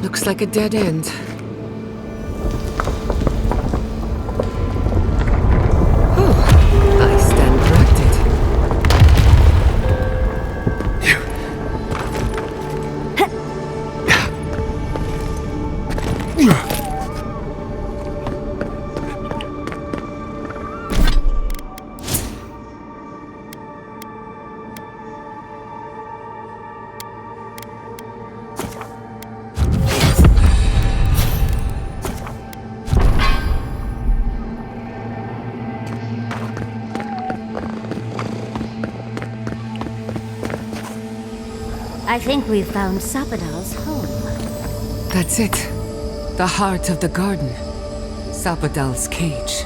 Looks like a dead end. Oh, I stand corrected. I think we've found Sapadal's home. That's it. The heart of the garden. Sapadal's cage.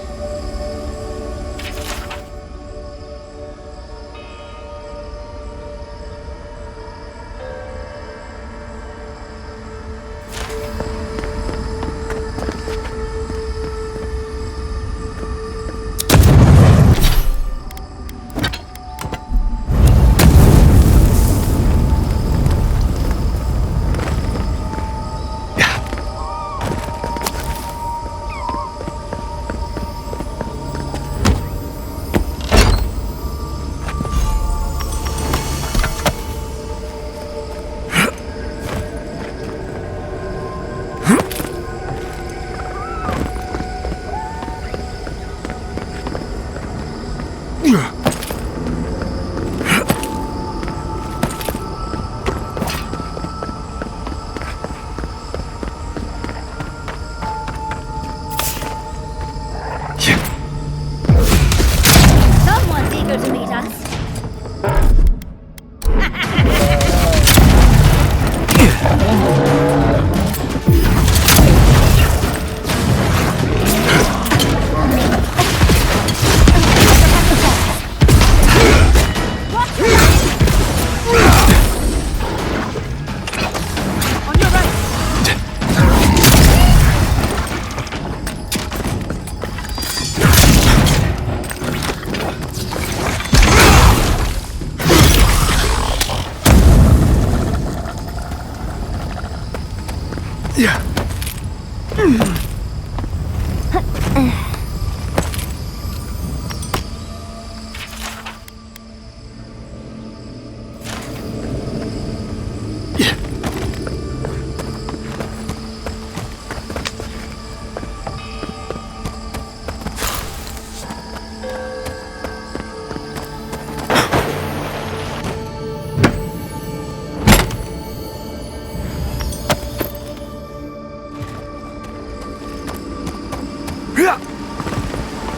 Someone's eager to meet us.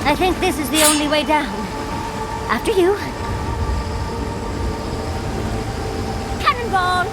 I think this is the only way down. After you. Cannonball!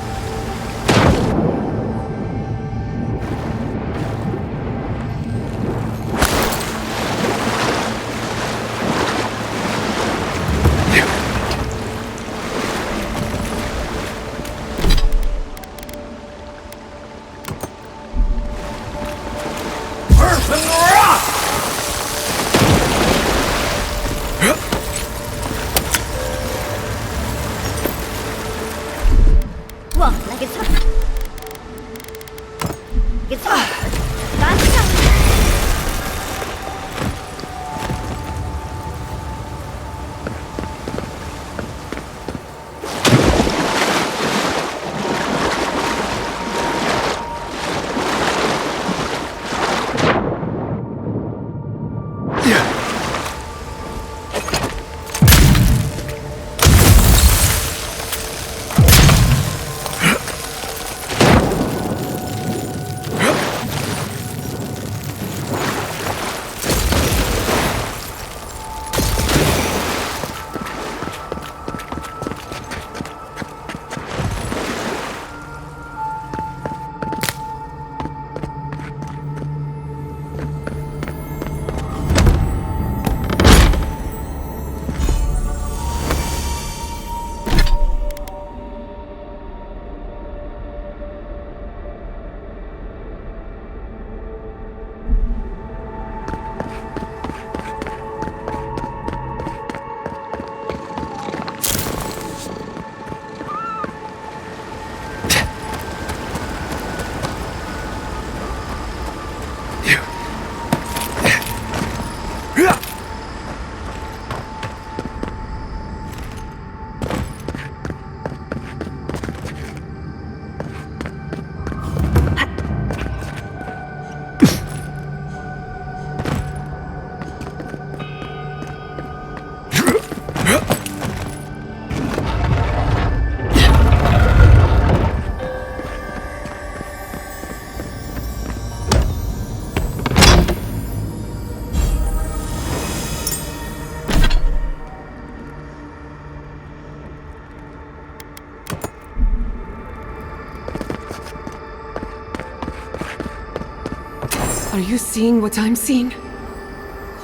Are you seeing what I'm seeing?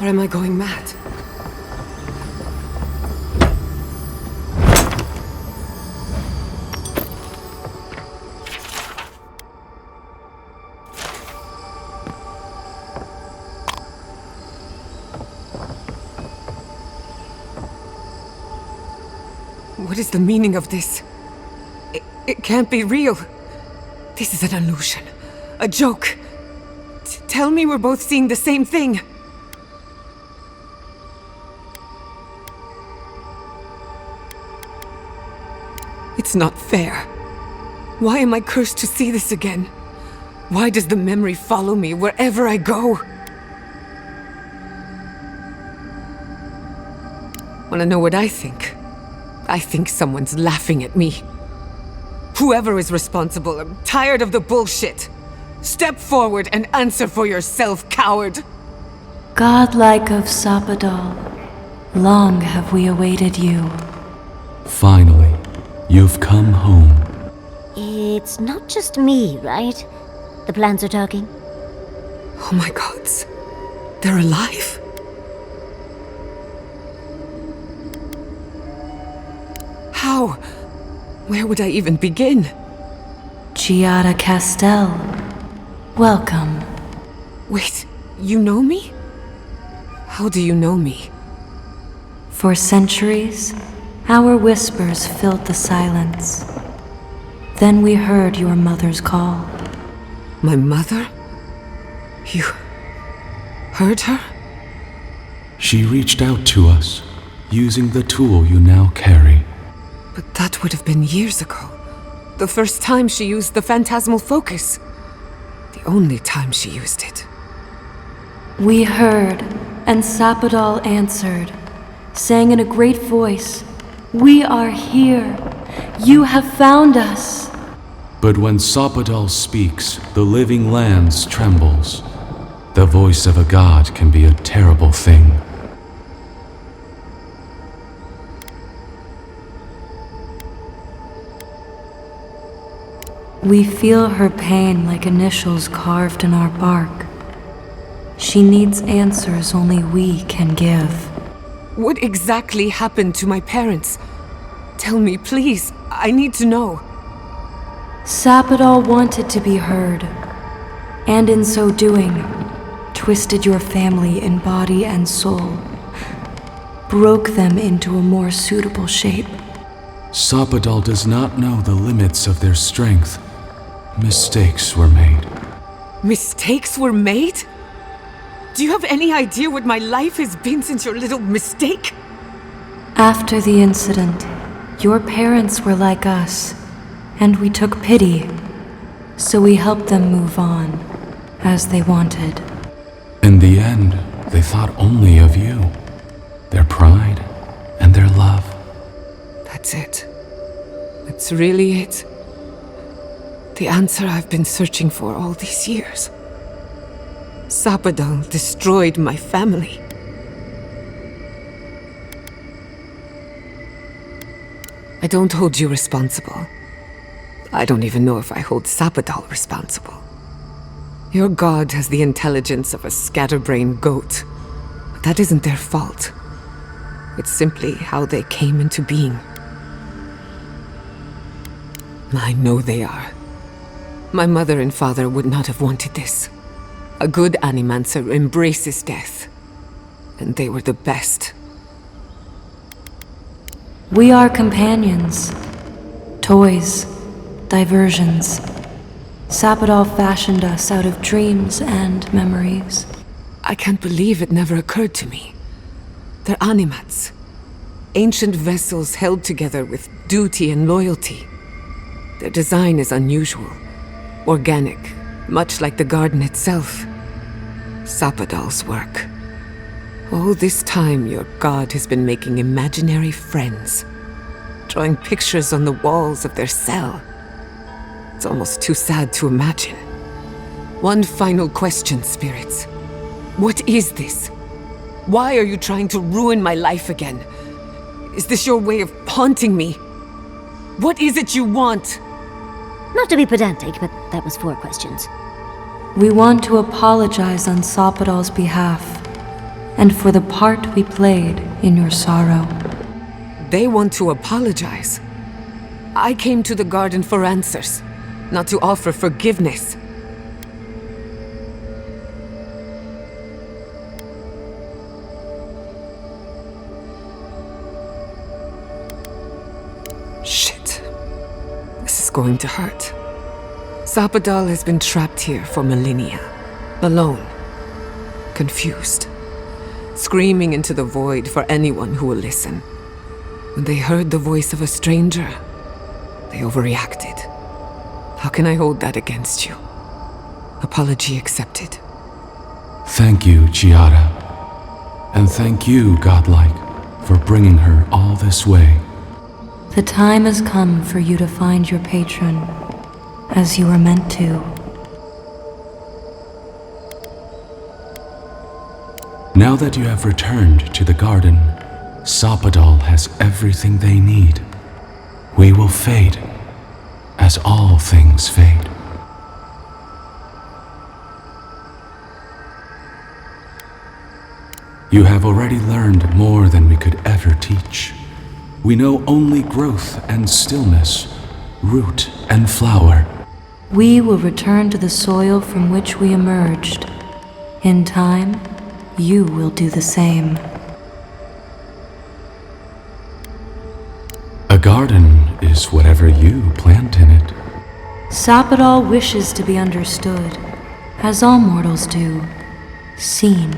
Or am I going mad? What is the meaning of this? It can't be real. This is an illusion. A joke. Tell me we're both seeing the same thing. It's not fair. Why am I cursed to see this again? Why does the memory follow me wherever I go? Wanna know what I think? I think someone's laughing at me. Whoever is responsible, I'm tired of the bullshit. Step forward and answer for yourself, coward! Godlike of Sapadal, long have we awaited you. Finally, you've come home. It's not just me, right? The plants are talking. Oh my gods. They're alive. How? Where would I even begin? Giada Castel, welcome. Wait, you know me? How do you know me? For centuries, our whispers filled the silence. Then we heard your mother's call. My mother? You heard her? She reached out to us, using the tool you now carry. But that would have been years ago. The first time she used the phantasmal focus. The only time she used it. We heard, and Sapadal answered, saying in a great voice, "We are here. You have found us." But when Sapadal speaks, the living lands trembles. The voice of a god can be a terrible thing. We feel her pain like initials carved in our bark. She needs answers only we can give. What exactly happened to my parents? Tell me, please. I need to know. Sapadal wanted to be heard, and in so doing, twisted your family in body and soul, broke them into a more suitable shape. Sapadal does not know the limits of their strength. Mistakes were made. Mistakes were made? Do you have any idea what my life has been since your little mistake? After the incident, your parents were like us, and we took pity, so we helped them move on, as they wanted. In the end, they thought only of you, their pride, and their love. That's it. That's really it. The answer I've been searching for all these years. Sapadal destroyed my family. I don't hold you responsible. I don't even know if I hold Sapadal responsible. Your god has the intelligence of a scatterbrained goat. But that isn't their fault. It's simply how they came into being. I know they are. My mother and father would not have wanted this. A good animancer embraces death. And they were the best. We are companions, toys, diversions. Sapadal fashioned us out of dreams and memories. I can't believe it never occurred to me. They're animats. Ancient vessels held together with duty and loyalty. Their design is unusual, organic, much like the garden itself. Sapadal's work. All this time, your god has been making imaginary friends, drawing pictures on the walls of their cell. It's almost too sad to imagine. One final question, spirits. What is this? Why are you trying to ruin my life again? Is this your way of haunting me? What is it you want? Not to be pedantic, but that was 4 questions. We want to apologize on Sopadal's behalf, and for the part we played in your sorrow. They want to apologize. I came to the garden for answers, not to offer forgiveness. Shit. This is going to hurt. Sopadal has been trapped here for millennia. Alone. Confused. Screaming into the void for anyone who will listen. When they heard the voice of a stranger, they overreacted. How can I hold that against you? Apology accepted. Thank you, Chiara. And thank you, Godlike, for bringing her all this way. The time has come for you to find your patron, as you were meant to. Now that you have returned to the garden, Sopadal has everything they need. We will fade, as all things fade. You have already learned more than we could ever teach. We know only growth and stillness, root and flower. We will return to the soil from which we emerged. In time, you will do the same. A garden is whatever you plant in it. Sopadal wishes to be understood, as all mortals do. Seen,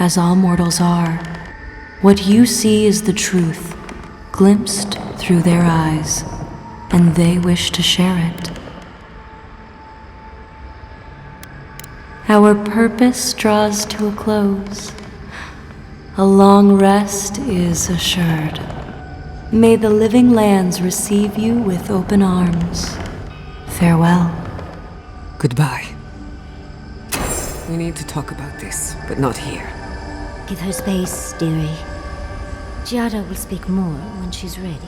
as all mortals are. What you see is the truth, glimpsed through their eyes, and they wish to share it. Our purpose draws to a close. A long rest is assured. May the living lands receive you with open arms. Farewell. Goodbye. We need to talk about this, but not here. Give her space, dearie. Giada will speak more when she's ready.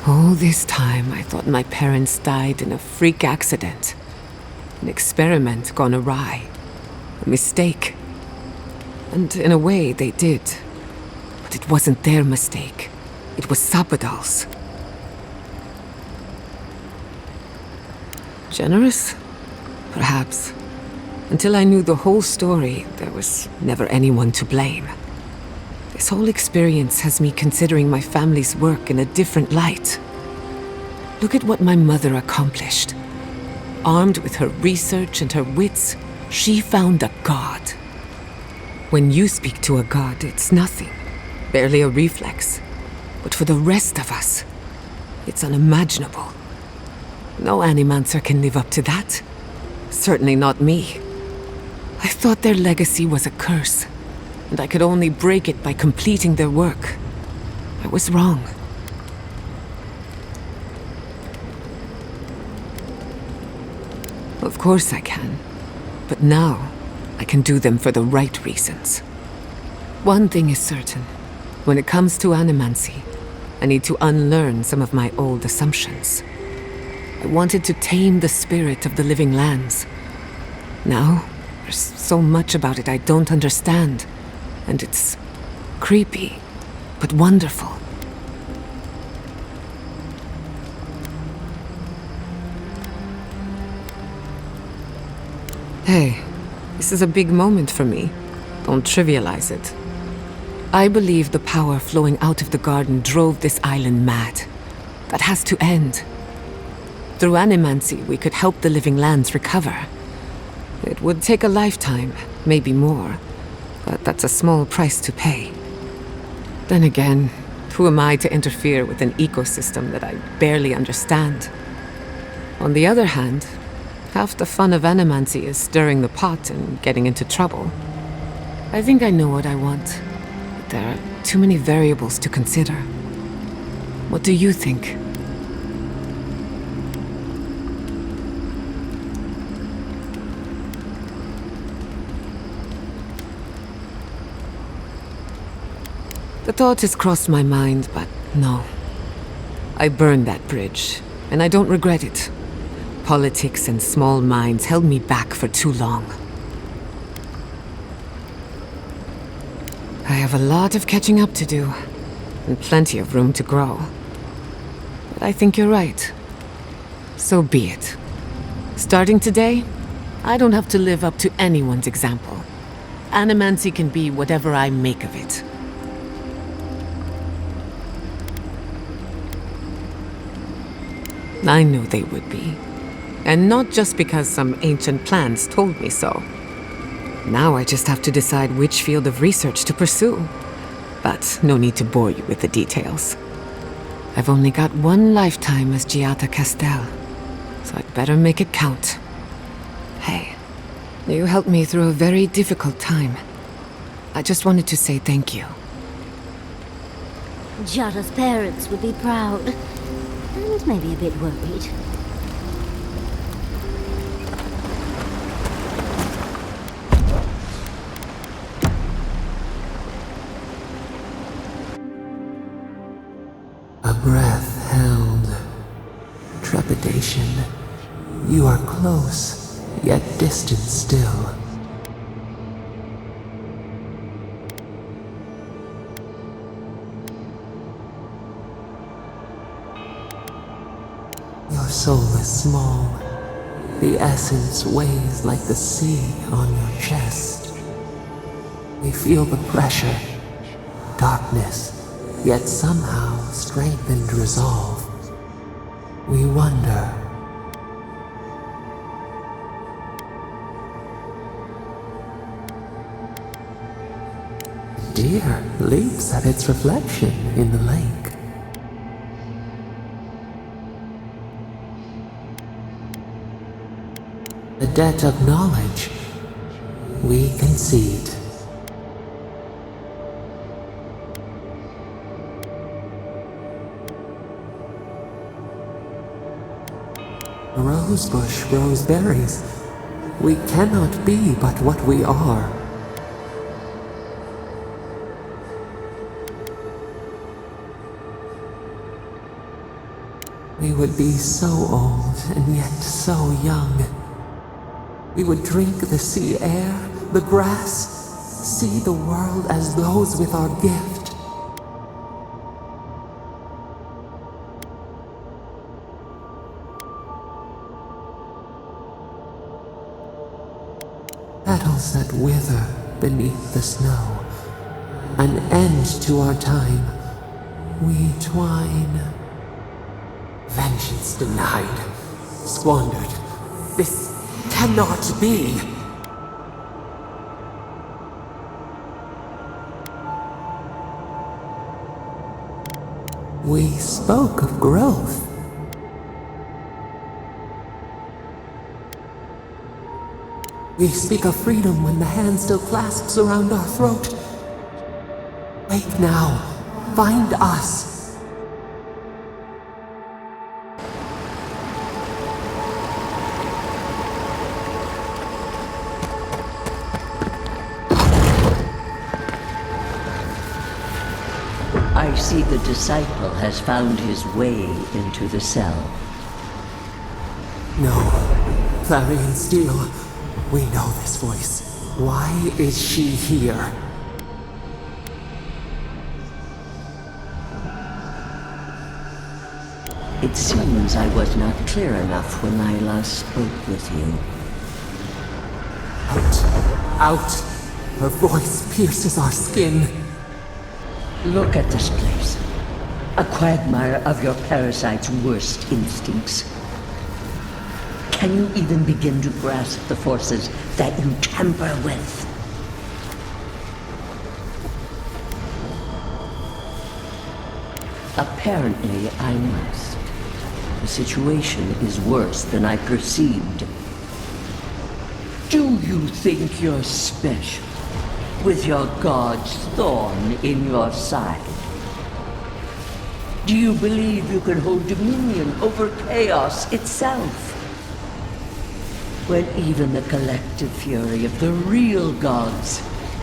All this time, I thought my parents died in a freak accident. An experiment gone awry. A mistake. And in a way, they did. But it wasn't their mistake. It was Sopadal's. Generous? Perhaps. Until I knew the whole story, there was never anyone to blame. This whole experience has me considering my family's work in a different light. Look at what my mother accomplished. Armed with her research and her wits, she found a god. When you speak to a god, it's nothing. Barely a reflex. But for the rest of us, it's unimaginable. No animancer can live up to that. Certainly not me. I thought their legacy was a curse, and I could only break it by completing their work. I was wrong. Of course I can. But now, I can do them for the right reasons. One thing is certain. When it comes to animancy, I need to unlearn some of my old assumptions. I wanted to tame the spirit of the living lands. Now, there's so much about it I don't understand, and it's creepy, but wonderful. Hey, this is a big moment for me. Don't trivialize it. I believe the power flowing out of the garden drove this island mad. That has to end. Through animancy, we could help the living lands recover. It would take a lifetime, maybe more, but that's a small price to pay. Then again, who am I to interfere with an ecosystem that I barely understand? On the other hand, half the fun of animancy is stirring the pot and getting into trouble. I think I know what I want. There are too many variables to consider. What do you think? The thought has crossed my mind, but no. I burned that bridge, and I don't regret it. Politics and small minds held me back for too long. I have a lot of catching up to do, and plenty of room to grow. But I think you're right. So be it. Starting today, I don't have to live up to anyone's example. Animancy can be whatever I make of it. I knew they would be. And not just because some ancient plans told me so. Now I just have to decide which field of research to pursue. But no need to bore you with the details. I've only got one lifetime as Giada Castel, so I'd better make it count. Hey, you helped me through a very difficult time. I just wanted to say thank you. Giada's parents would be proud, and maybe a bit worried. A breath held. Trepidation. You are close, yet distant still. Your soul is small. The essence weighs like the sea on your chest. We feel the pressure, darkness, yet somehow strengthened resolve. We wonder. Deer leaps at its reflection in the lake. The debt of knowledge we concede. A rosebush grows berries. We cannot be but what we are. We would be so old and yet so young. We would drink the sea air, the grass, see the world as those with our gift. Petals that wither beneath the snow. An end to our time. We twine. Vengeance denied. Squandered. This cannot be. We spoke of growth. We speak of freedom when the hand still clasps around our throat. Wake now. Find us. I see the disciple has found his way into the cell. No. Clarion Steel, we know this voice. Why is she here? It seems I was not clear enough when I last spoke with you. Out! Her voice pierces our skin. Look at this place. A quagmire of your parasite's worst instincts. Can you even begin to grasp the forces that you tamper with? Apparently, I must. The situation is worse than I perceived. Do you think you're special, with your god's thorn in your side? Do you believe you can hold dominion over chaos itself? When even the collective fury of the real gods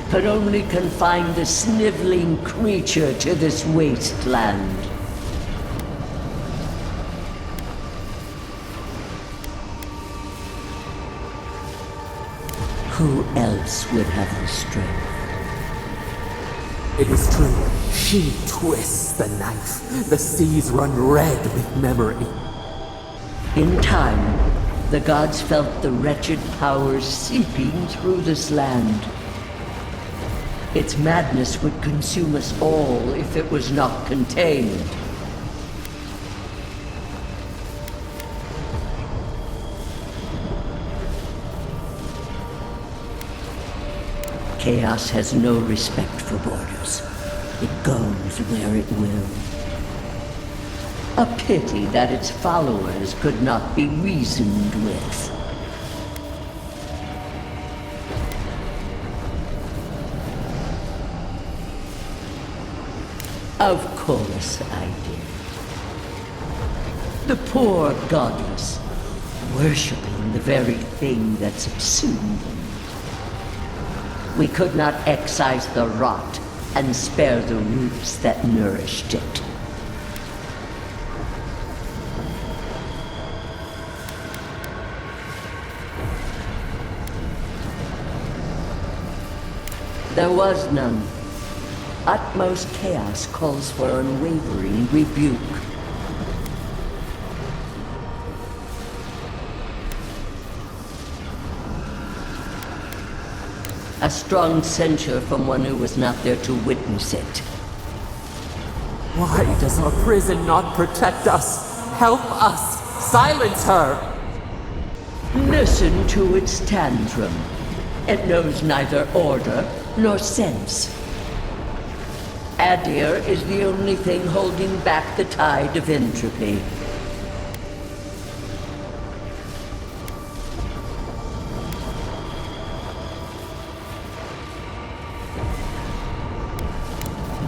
could only confine the sniveling creature to this wasteland. Who else would have the strength? It is true. She twists the knife. The seas run red with memory. In time, the gods felt the wretched powers seeping through this land. Its madness would consume us all if it was not contained. Chaos has no respect for borders. It goes where it will. A pity that its followers could not be reasoned with. Of course I did. The poor godless, worshipping the very thing that subsumed them. We could not excise the rot and spare the roots that nourished it. There was none. Utmost chaos calls for unwavering rebuke. A strong censure from one who was not there to witness it. Why does our prison not protect us? Help us! Silence her! Listen to its tantrum. It knows neither order nor sense. Adir is the only thing holding back the tide of entropy.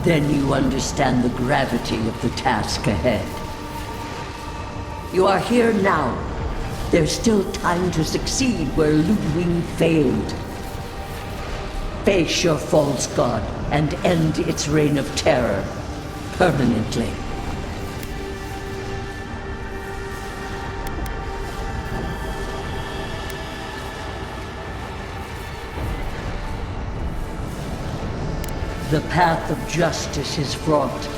Then you understand the gravity of the task ahead. You are here now. There's still time to succeed where Ludwig failed. Face your false god and end its reign of terror permanently. The path of justice is fraught.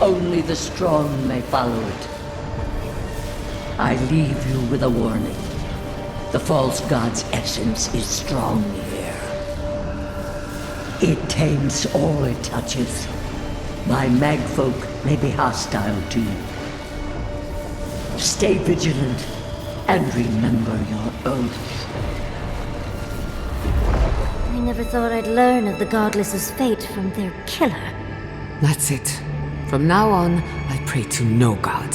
Only the strong may follow it. I leave you with a warning. The false god's essence is strong here. It taints all it touches. My magfolk may be hostile to you. Stay vigilant and remember your oath. I never thought I'd learn of the Godless's fate from their killer. That's it. From now on, I pray to no god.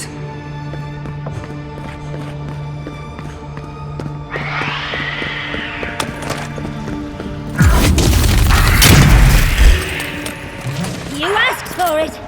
You asked for it!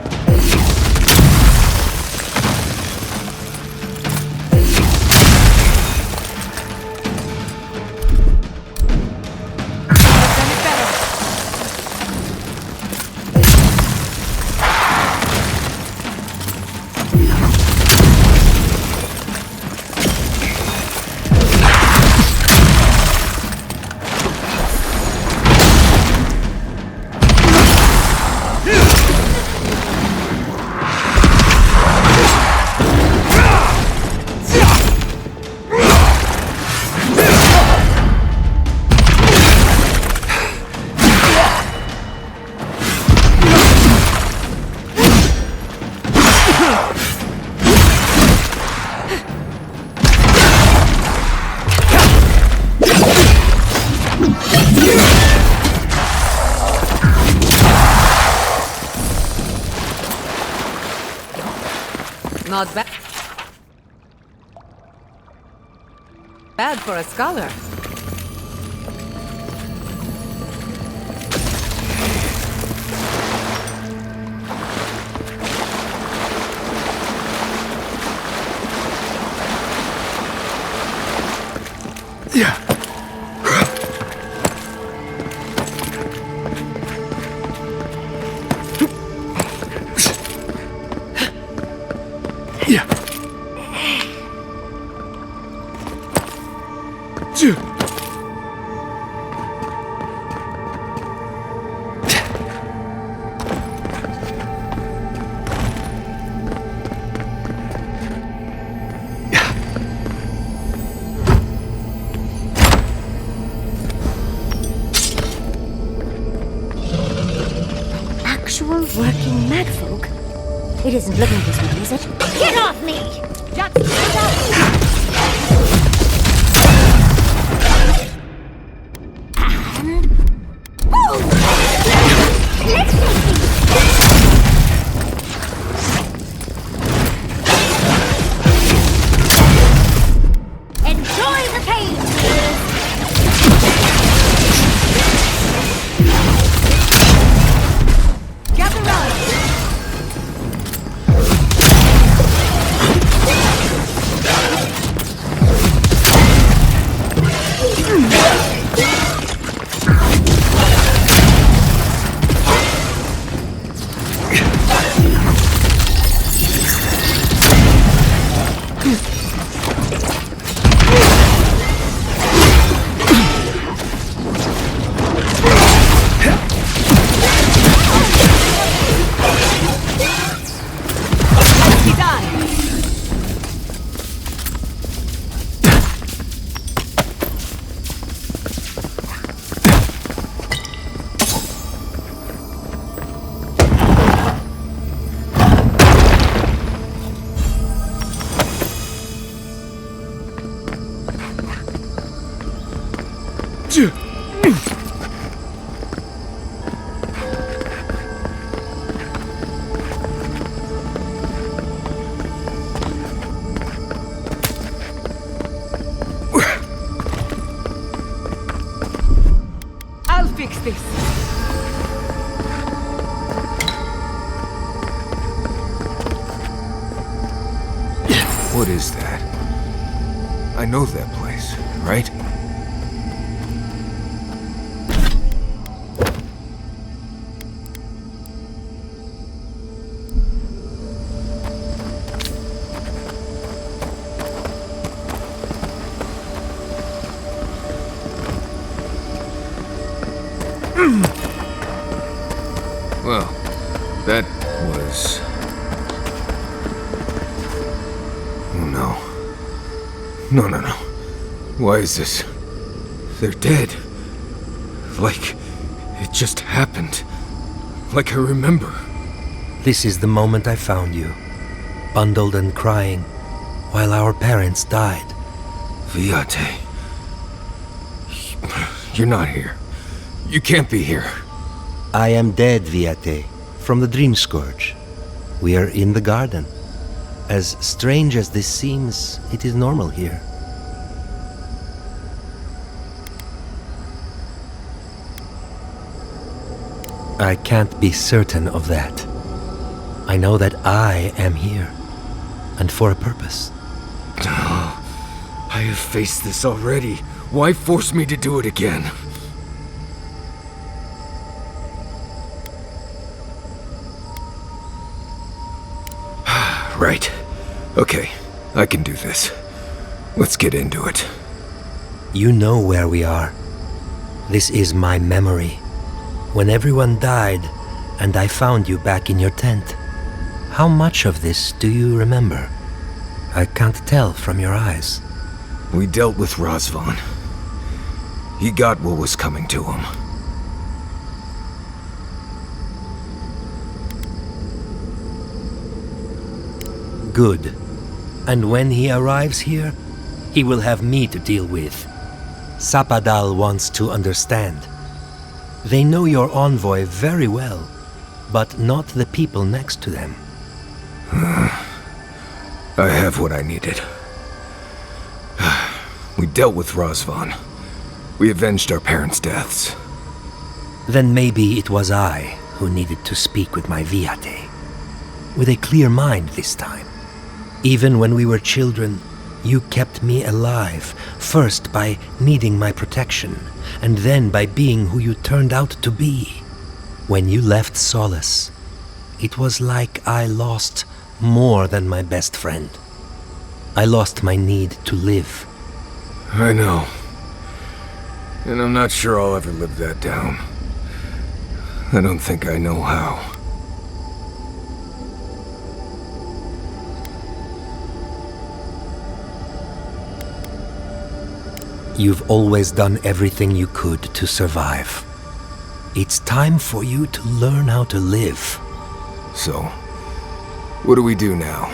Not bad. Bad for a scholar. Yeah. Yeah. Actual working magfolk? It isn't looking this way, is it? Get off me! Just get off! And... boom! Let's enjoy the pain! Gather round! I'll fix this. What is that? I know that place, right? Well, that was... Oh no. No. Why is this? They're dead. Like, it just happened. Like I remember. This is the moment I found you, bundled and crying, while our parents died. Viate. You're not here. You can't be here. I am dead, Viate, from the Dream Scourge. We are in the garden. As strange as this seems, it is normal here. I can't be certain of that. I know that I am here, and for a purpose. I have faced this already. Why force me to do it again? Right. Okay, I can do this. Let's get into it. You know where we are. This is my memory. When everyone died, and I found you back in your tent. How much of this do you remember? I can't tell from your eyes. We dealt with Razvan. He got what was coming to him. Good. And when he arrives here, he will have me to deal with. Sapadal wants to understand. They know your envoy very well, but not the people next to them. I have what I needed. We dealt with Razvan. We avenged our parents' deaths. Then maybe it was I who needed to speak with my Viate. With a clear mind this time. Even when we were children, you kept me alive, first by needing my protection, and then by being who you turned out to be. When you left Solace, it was like I lost more than my best friend. I lost my need to live. I know. And I'm not sure I'll ever live that down. I don't think I know how. You've always done everything you could to survive. It's time for you to learn how to live. So, what do we do now?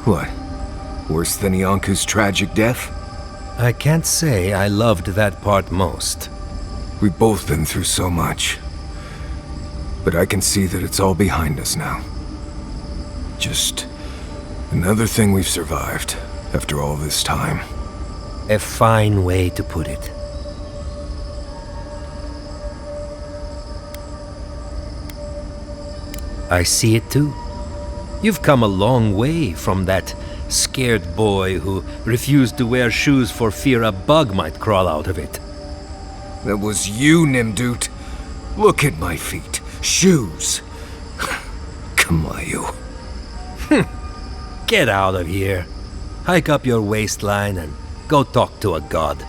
What? Worse than Ianku's tragic death? I can't say I loved that part most. We've both been through so much. But I can see that it's all behind us now. Just another thing we've survived after all this time. A fine way to put it. I see it too. You've come a long way from that scared boy who refused to wear shoes for fear a bug might crawl out of it. That was you, Nimdut. Look at my feet. Shoes. Kamayu. Get out of here. Hike up your waistline and go talk to a god.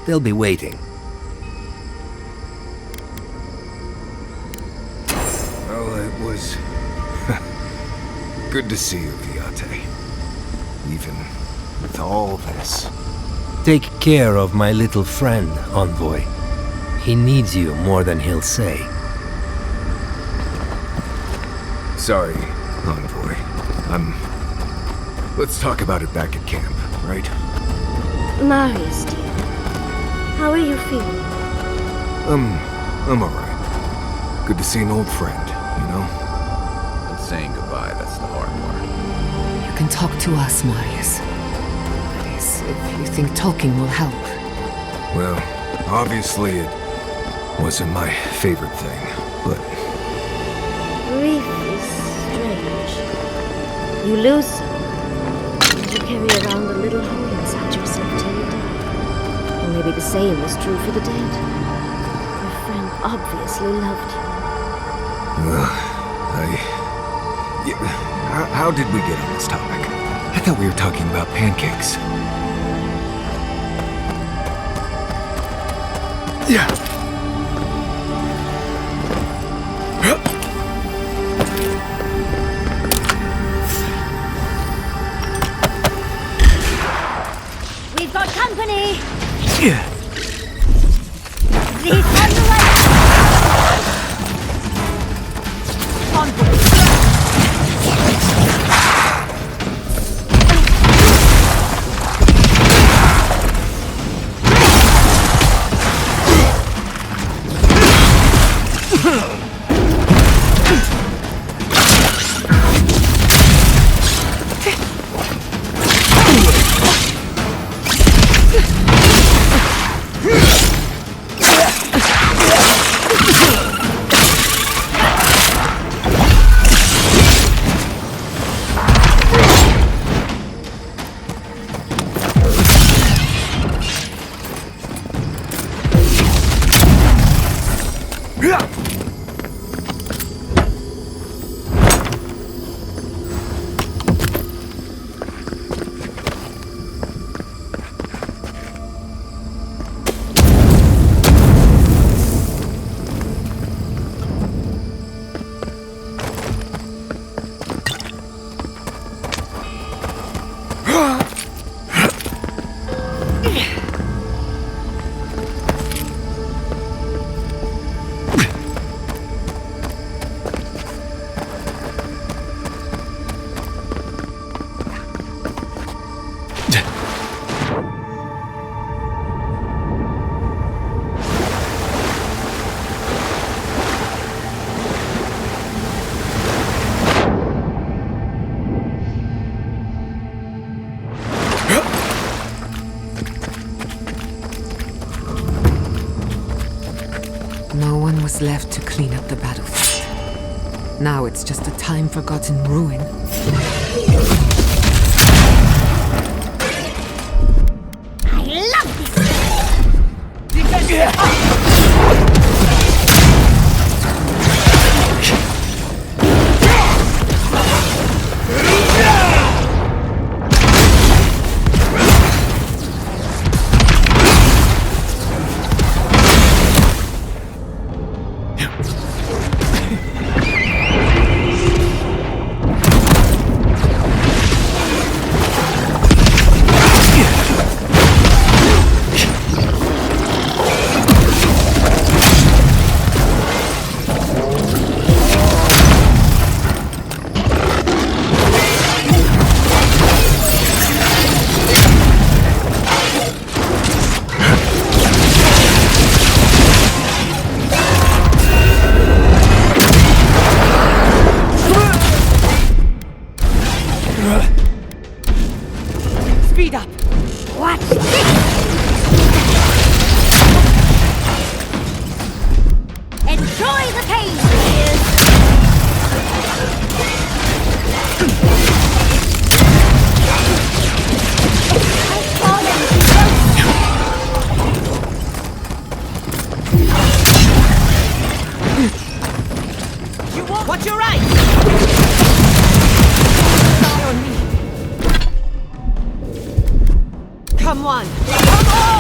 They'll be waiting. Well, it was good to see you, Viate. Even with all this. Take care of my little friend, Envoy. He needs you more than he'll say. Sorry, Envoy. Let's talk about it back at camp, right? Marius, dear. How are you feeling? I'm alright. Good to see an old friend, you know? And saying goodbye, that's the hard part. You can talk to us, Marius. That is, if you think talking will help. Well, obviously it wasn't my favorite thing, but... Grief is strange. You lose someone, and you carry around a little hope inside yourself till you die. And maybe the same is true for the dead. Your friend obviously loved you. How did we get on this topic? I thought we were talking about pancakes. Yeah. We've got company! Yeah. He's on the way! was left to clean up the battlefield. Now it's just a time-forgotten ruin. I love this! Speed up! Watch this! Enjoy the pain, please! I've fallen You won't! Watch your right! Eye on me! Come on! Come on!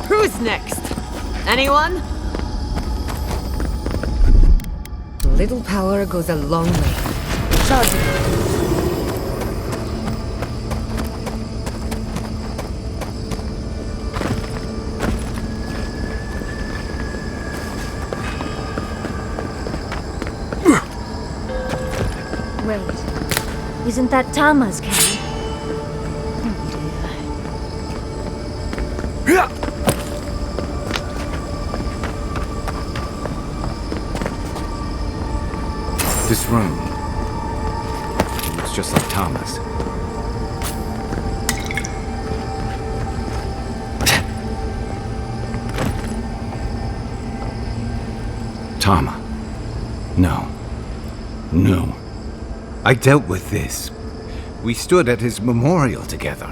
Who's next? Anyone? Little power goes a long way. Charge it. Wait, isn't that Tama's cannon? This room. It's just like Thomas. Tama. No. No. I dealt with this. We stood at his memorial together.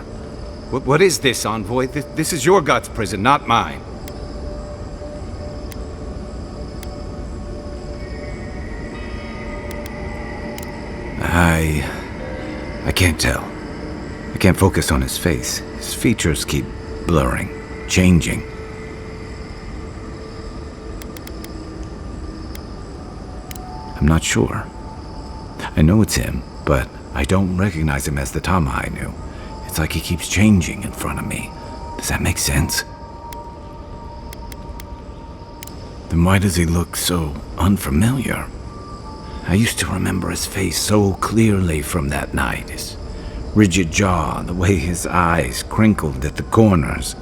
What is this, Envoy? This is your God's prison, not mine. I can't tell. I can't focus on his face. His features keep blurring, changing. I'm not sure. I know it's him, but I don't recognize him as the Tama I knew. It's like he keeps changing in front of me. Does that make sense? Then why does he look so unfamiliar? I used to remember his face so clearly from that night. His rigid jaw, the way his eyes crinkled at the corners.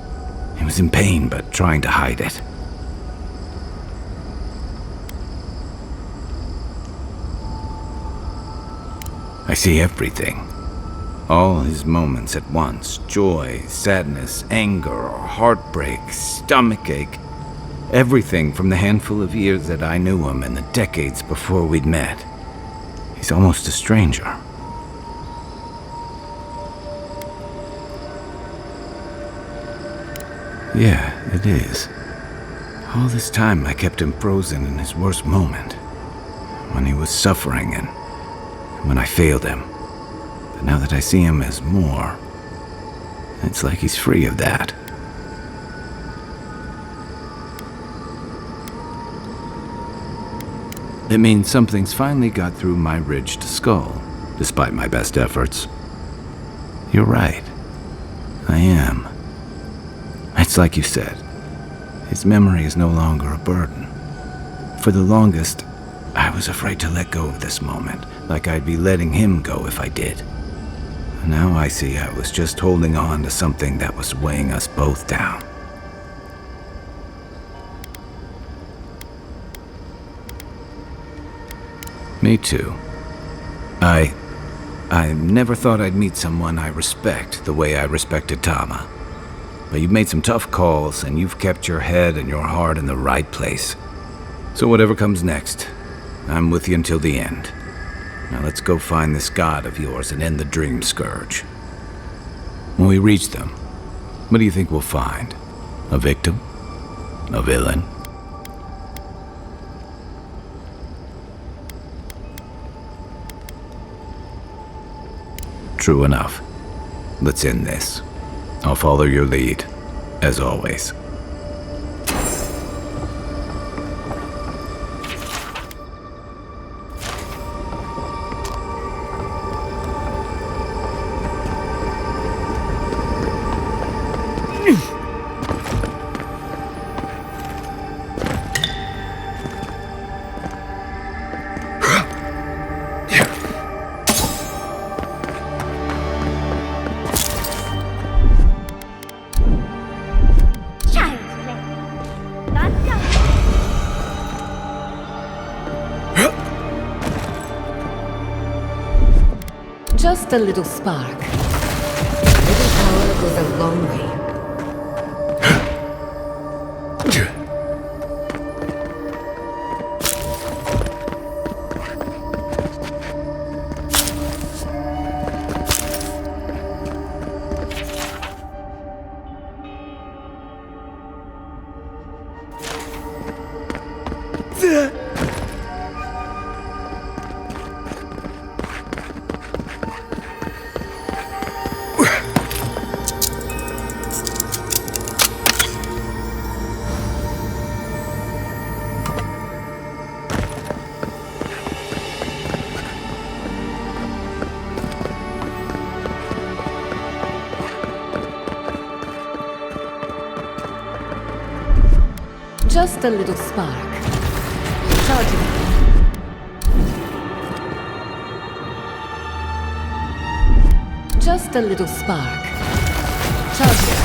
He was in pain, but trying to hide it. I see everything. All his moments at once. Joy, sadness, anger, heartbreak, stomachache. Everything from the handful of years that I knew him and the decades before we'd met. He's almost a stranger. Yeah, it is. All this time I kept him frozen in his worst moment. When he was suffering and when I failed him. But now that I see him as more, it's like he's free of that. It means something's finally got through my ridged skull, despite my best efforts. You're right. I am. I It's like you said. His memory is no longer a burden. For the longest, I was afraid to let go of this moment, like I'd be letting him go if I did. Now I see I was just holding on to something that was weighing us both down. Me too. I never thought I'd meet someone I respect the way I respected Tama. But you've made some tough calls, and you've kept your head and your heart in the right place. So whatever comes next, I'm with you until the end. Now let's go find this god of yours and end the dream scourge. When we reach them, what do you think we'll find? A victim? A villain? True enough. Let's end this. I'll follow your lead, as always. Just a little spark. A little power goes a long way. Just a little spark. Charging. Just a little spark. Charging.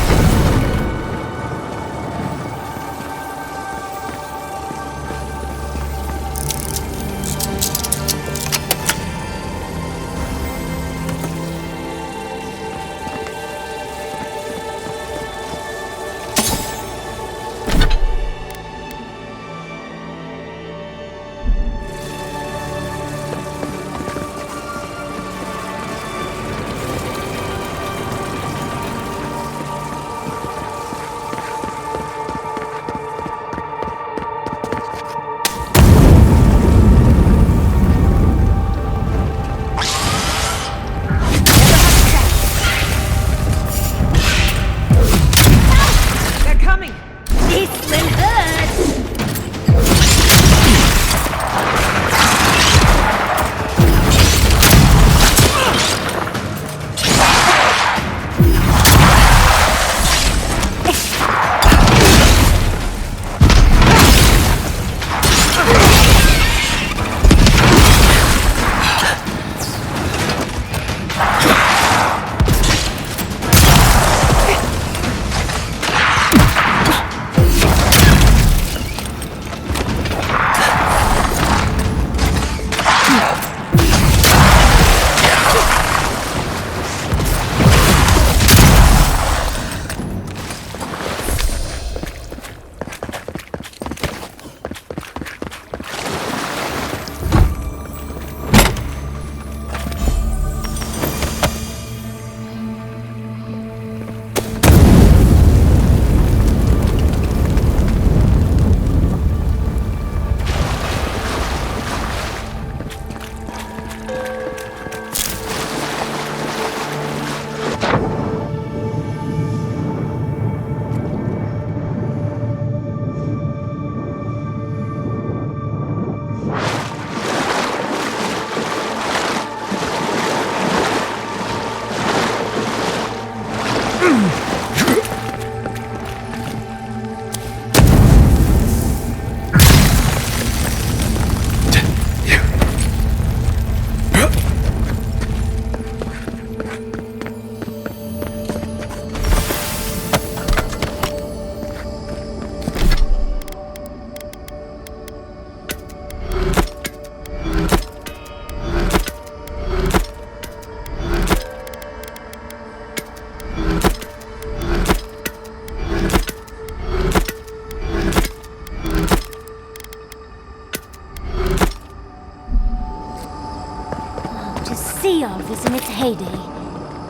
see all this in its heyday,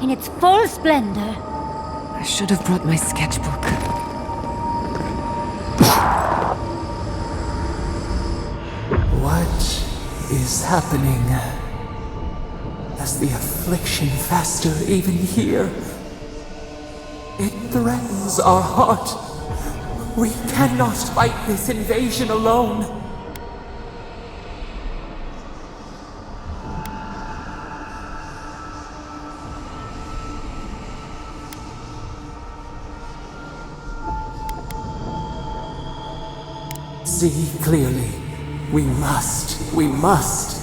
in its full splendor. I should have brought my sketchbook. What is happening? Does the affliction fester even here? It threatens our heart. We cannot fight this invasion alone. See clearly. We must. We must.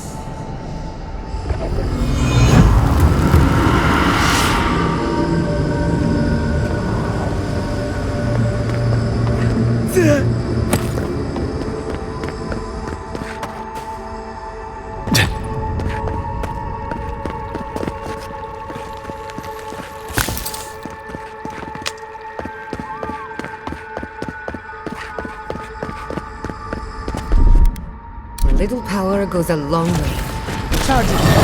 A little power goes a long way. Charging.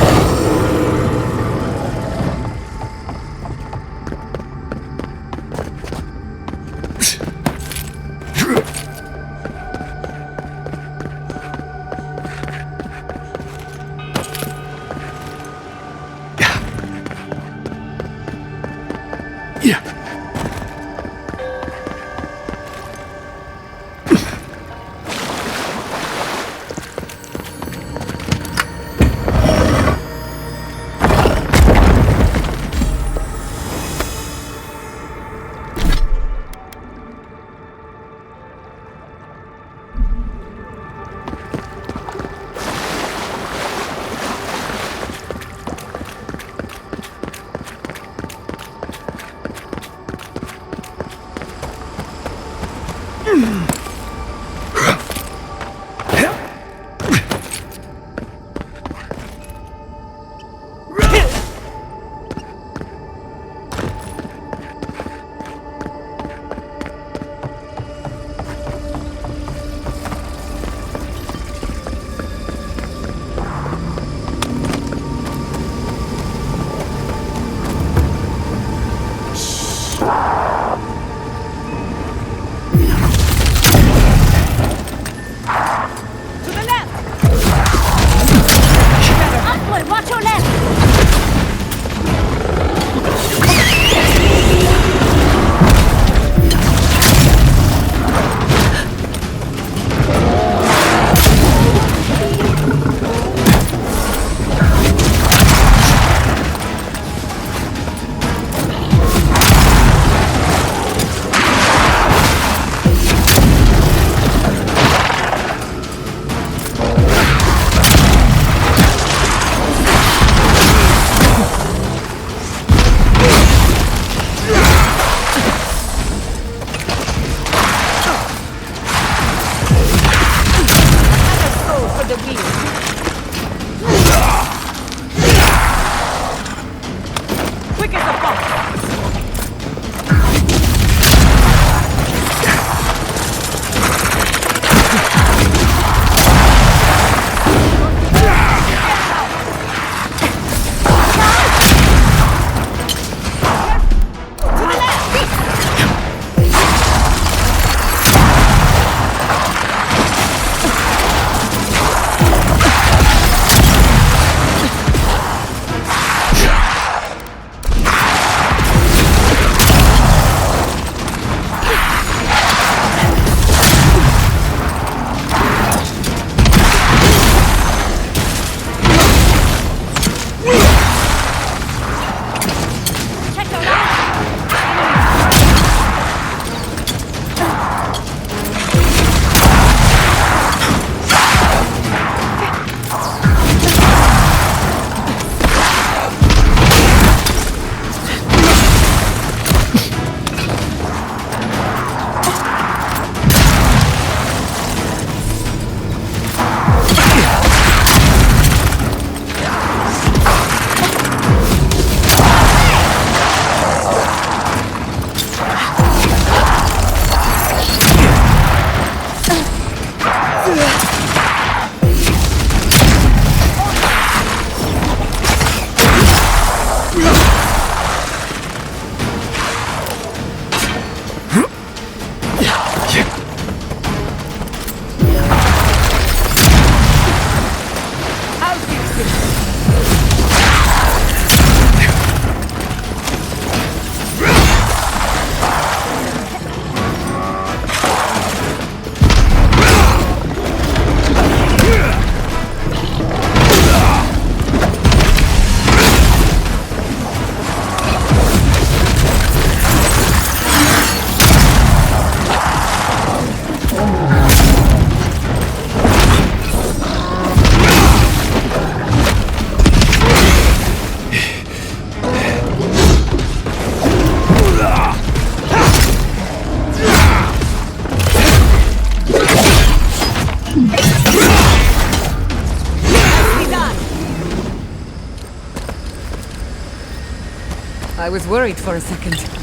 I was worried for a second.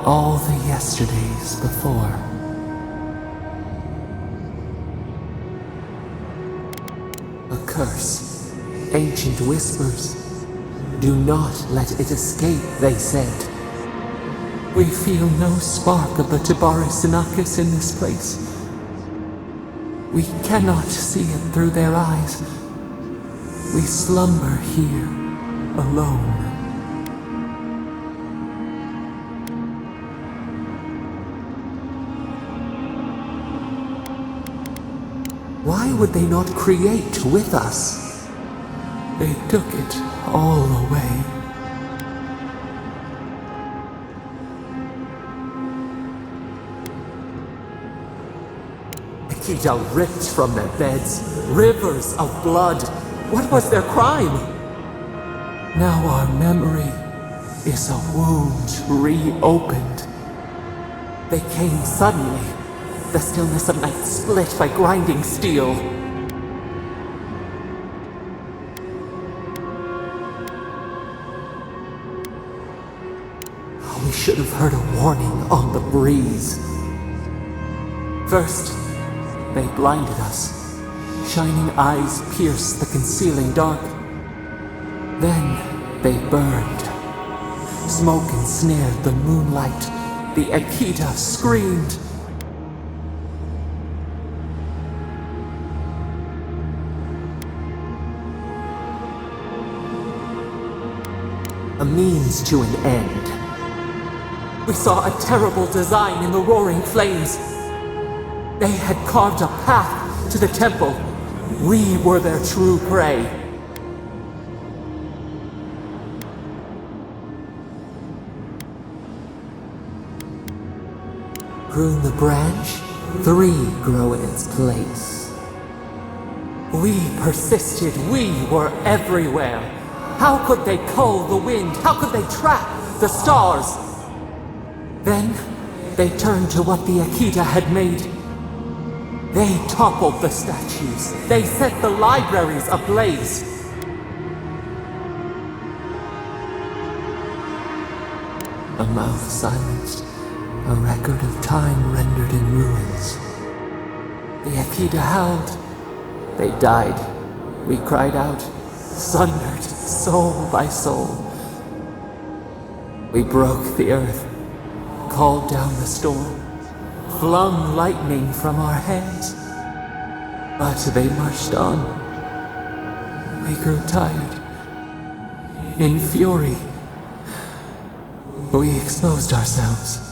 all the yesterdays before. A curse, ancient whispers. Do not let it escape, they said. We feel no spark of the Tibaris Inachus in this place. We cannot see it through their eyes. We slumber here, alone. Why would they not create with us? They took it all away. Akita ripped from their beds, rivers of blood. What was their crime? Now our memory is a wound reopened. They came suddenly, the stillness of night split by grinding steel. We should have heard a warning on the breeze. First, they blinded us. Shining eyes pierced the concealing dark. Then they burned. Smoke ensnared the moonlight. The Akita screamed. A means to an end. We saw a terrible design in the roaring flames. They had carved a path to the temple, We were their true prey. Prune the branch, 3 grow in its place. We persisted, we were everywhere. How could they cull the wind? How could they trap the stars? Then, they turned to what the Akita had made. They toppled the statues. They set the libraries ablaze. A mouth silenced, a record of time rendered in ruins. The Akita howled. They died. We cried out, sundered, soul by soul. We broke the earth, called down the storm, flung lightning from our hands. But they marched on. We grew tired. In fury, we exposed ourselves.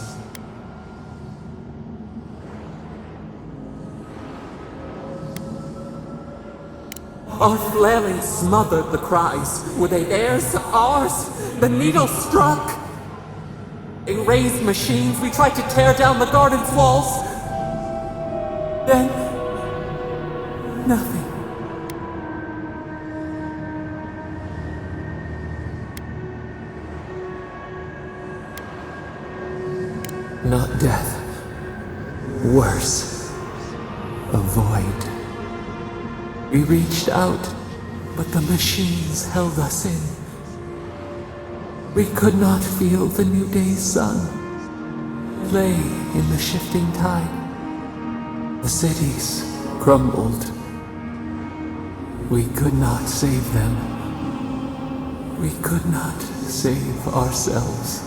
Our flailing smothered the cries. Were they theirs? Ours? The needle struck. Erased machines, we tried to tear down the garden's walls. Then, nothing. Not death. Worse. A void. We reached out, but the machines held us in. We could not feel the new day's sun play in the shifting tide. The cities crumbled. We could not save them. We could not save ourselves.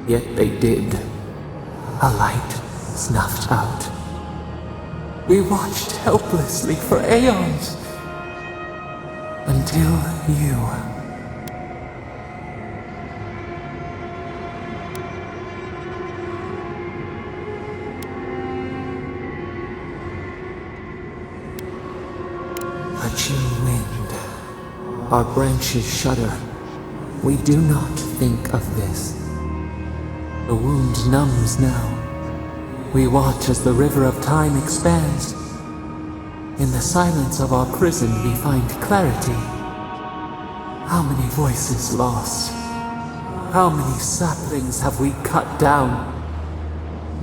Yet they did. A light snuffed out. We watched helplessly for aeons. Until you. A chill wind. Our branches shudder. We do not think of this. The wound numbs now. We watch as the river of time expands. In the silence of our prison we find clarity. How many voices lost? How many saplings have we cut down?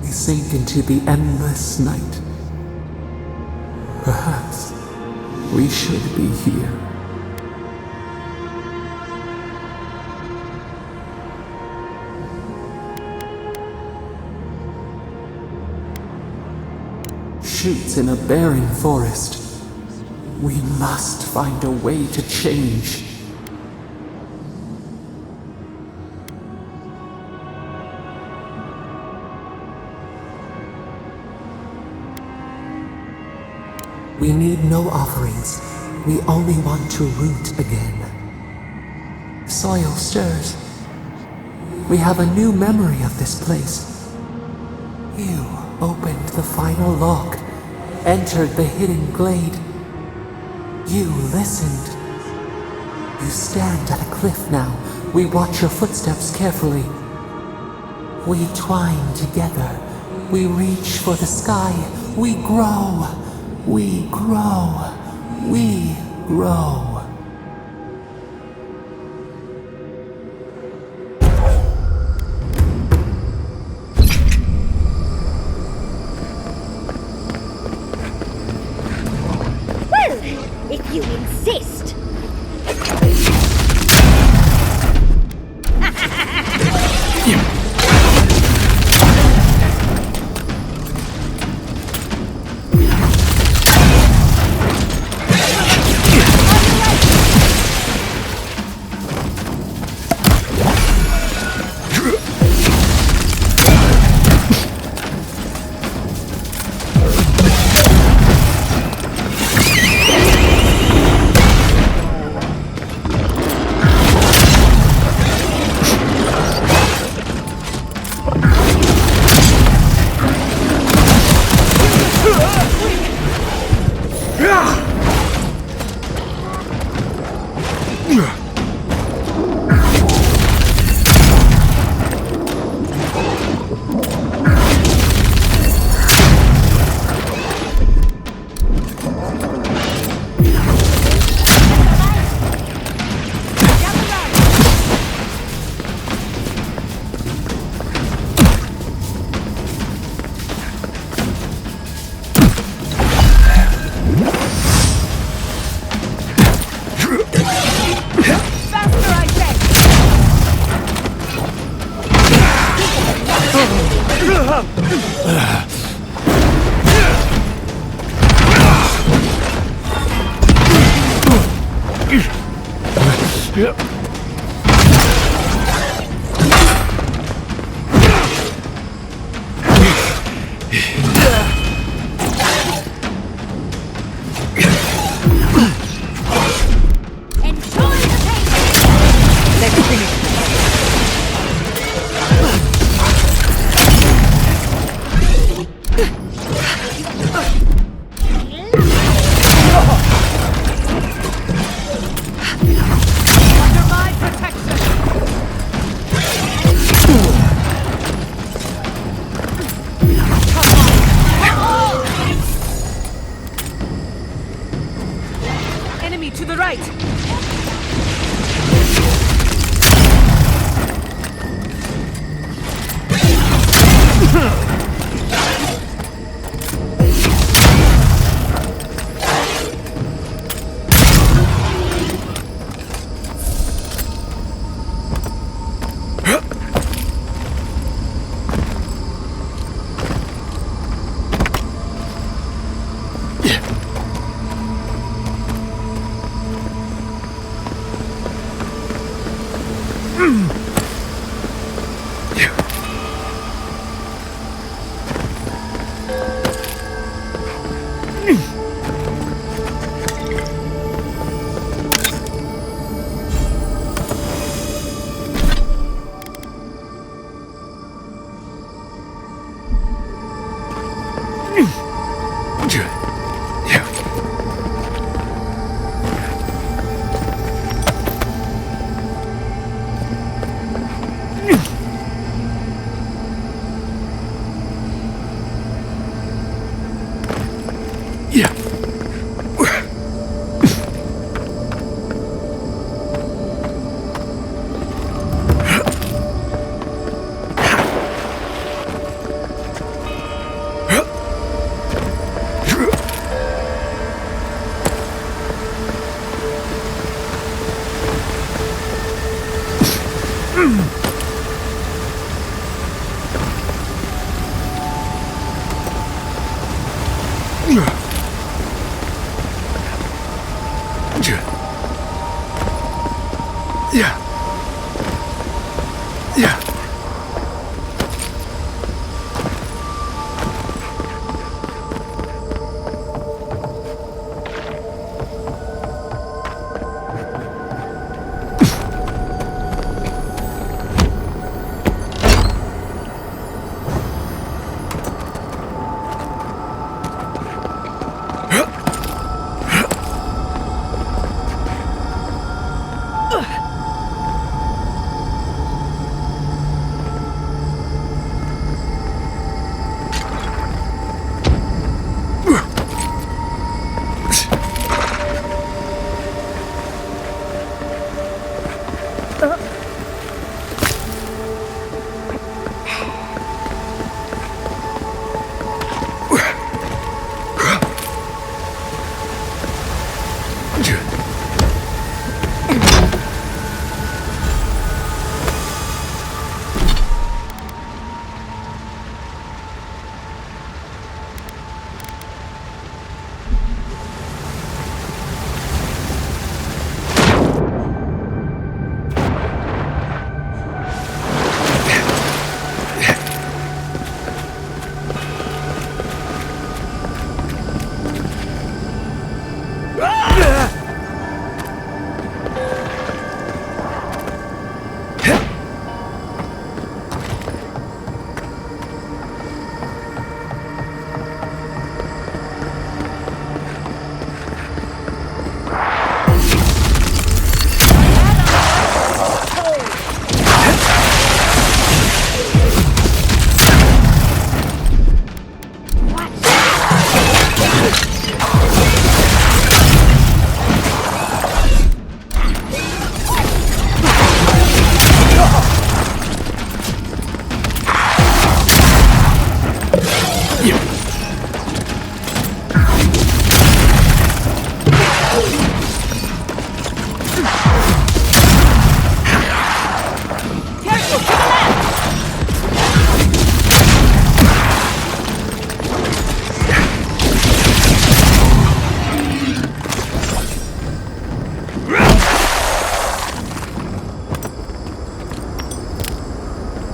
We sink into the endless night. Perhaps we should be here. Shoots in a barren forest. We must find a way to change. We need no offerings. We only want to root again. Soil stirs. We have a new memory of this place. You opened the final lock. Entered the hidden glade. You listened. You stand at a cliff now. We watch your footsteps carefully. We twine together. We reach for the sky. We grow. We grow. We grow. If you insist.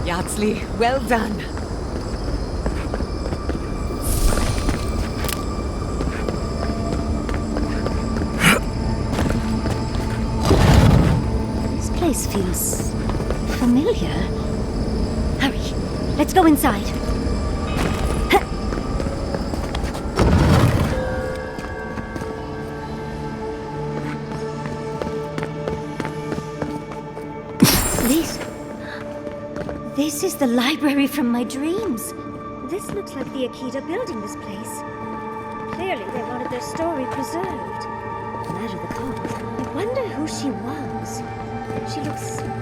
Yardsley, well done. This place feels familiar. Hurry, let's go inside. This is the library from my dreams. This looks like the Akita building this place. Clearly, they wanted their story preserved. No matter the cost, I wonder who she was. She looks sad.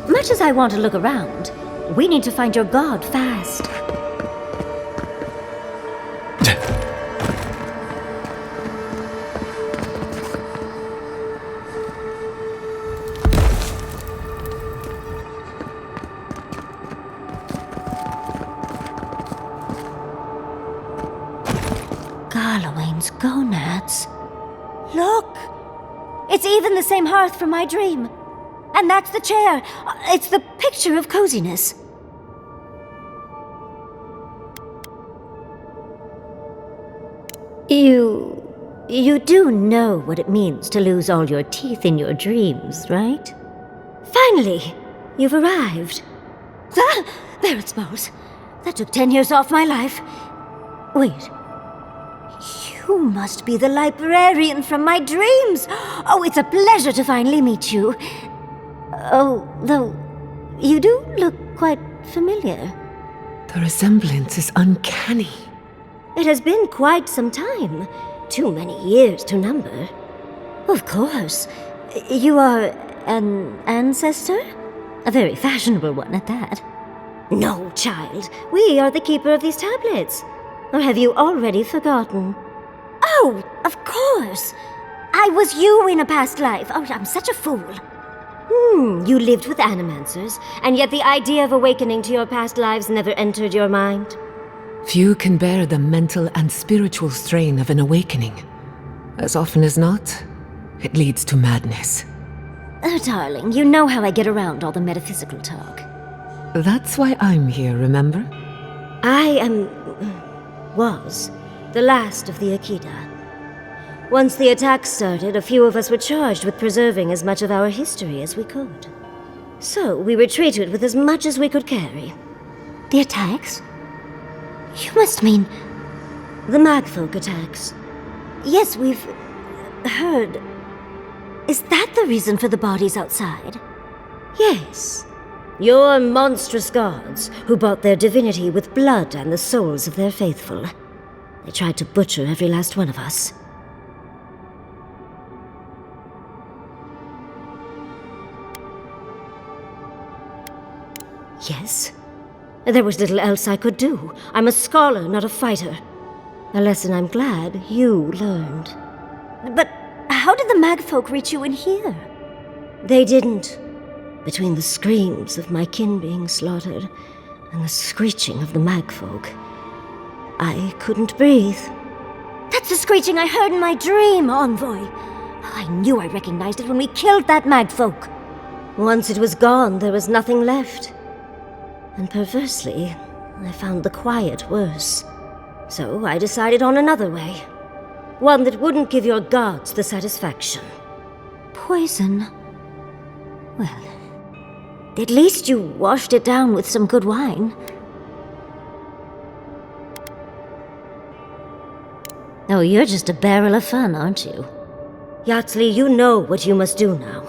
Much as I want to look around, we need to find your god fast. Garlawain's gonads. Look! It's even the same hearth from my dream. And that's the chair. It's the picture of coziness. You do know what it means to lose all your teeth in your dreams, right? Finally, you've arrived. Ah, there it smells. That took 10 years off my life. Wait. You must be the librarian from my dreams. Oh, it's a pleasure to finally meet you. Oh, though, you do look quite familiar. The resemblance is uncanny. It has been quite some time. Too many years to number. Of course. You are an ancestor? A very fashionable one at that. No, child. We are the keeper of these tablets. Or have you already forgotten? Oh, of course. I was you in a past life. Oh, I'm such a fool. You lived with animancers, and yet the idea of awakening to your past lives never entered your mind. Few can bear the mental and spiritual strain of an awakening. As often as not, it leads to madness. Oh, darling, you know how I get around all the metaphysical talk. That's why I'm here, remember? I was the last of the Akita. Once the attack started, a few of us were charged with preserving as much of our history as we could. So we retreated with as much as we could carry. The attacks? You must mean the Magfolk attacks. Yes, we've heard. Is that the reason for the bodies outside? Yes. Your monstrous gods, who bought their divinity with blood and the souls of their faithful. They tried to butcher every last one of us. Yes. There was little else I could do. I'm a scholar, not a fighter. A lesson I'm glad you learned. But how did the Magfolk reach you in here? They didn't. Between the screams of my kin being slaughtered and the screeching of the Magfolk, I couldn't breathe. That's the screeching I heard in my dream, Envoy. I knew I recognized it when we killed that Magfolk. Once it was gone, there was nothing left. And perversely, I found the quiet worse. So I decided on another way. One that wouldn't give your gods the satisfaction. Poison? Well, at least you washed it down with some good wine. Oh, you're just a barrel of fun, aren't you? Yardsley, you know what you must do now.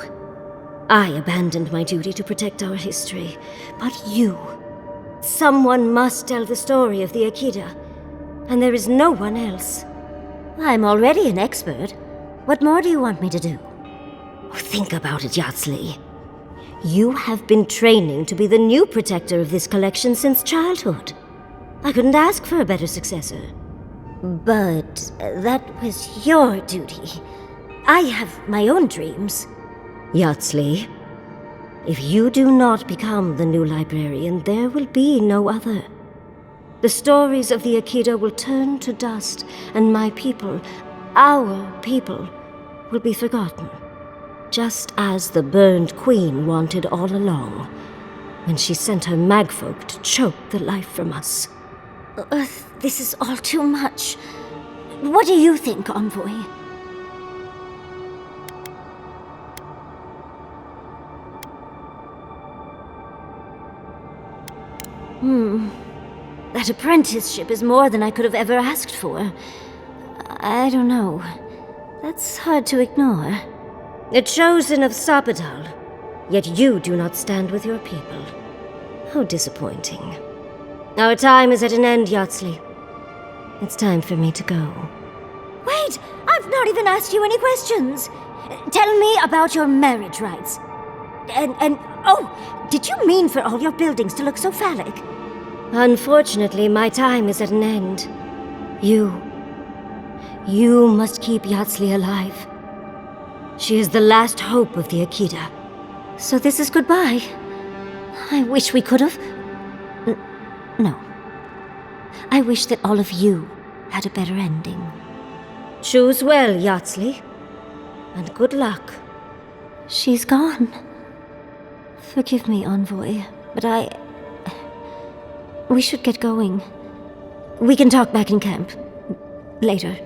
I abandoned my duty to protect our history, but you... Someone must tell the story of the Akita, and there is no one else. I'm already an expert. What more do you want me to do? Oh, think about it, Yardsley. You have been training to be the new protector of this collection since childhood. I couldn't ask for a better successor. But that was your duty. I have my own dreams. Yardsley, If you do not become the new librarian, there will be no other. The stories of the Akita will turn to dust, and my people, our people, will be forgotten. Just as the burned queen wanted all along, when she sent her magfolk to choke the life from us. This is all too much. What do you think, Envoy? That apprenticeship is more than I could have ever asked for. I don't know. That's hard to ignore. A chosen of Sapadal, yet you do not stand with your people. How disappointing. Our time is at an end, Yardsley. It's time for me to go. Wait! I've not even asked you any questions! Tell me about your marriage rights. Oh, did you mean for all your buildings to look so phallic? Unfortunately, my time is at an end. You must keep Yardsley alive. She is the last hope of the Akita. So this is goodbye. I wish we could have... No. I wish that all of you had a better ending. Choose well, Yardsley. And good luck. She's gone. Forgive me, Envoy, but we should get going. We can talk back in camp. Later.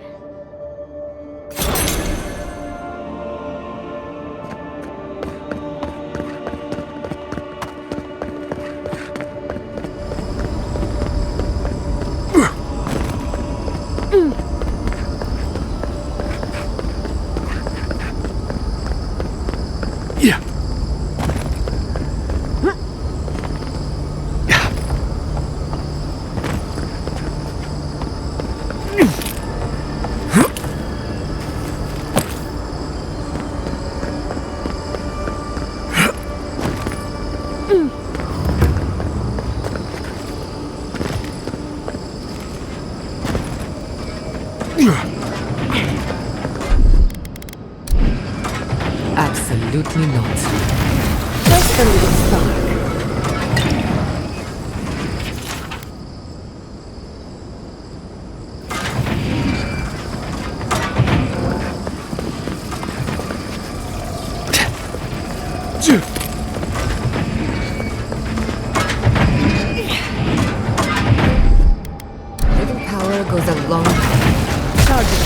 Absolutely not. Just a little spark. Little power goes a long way. Charge it.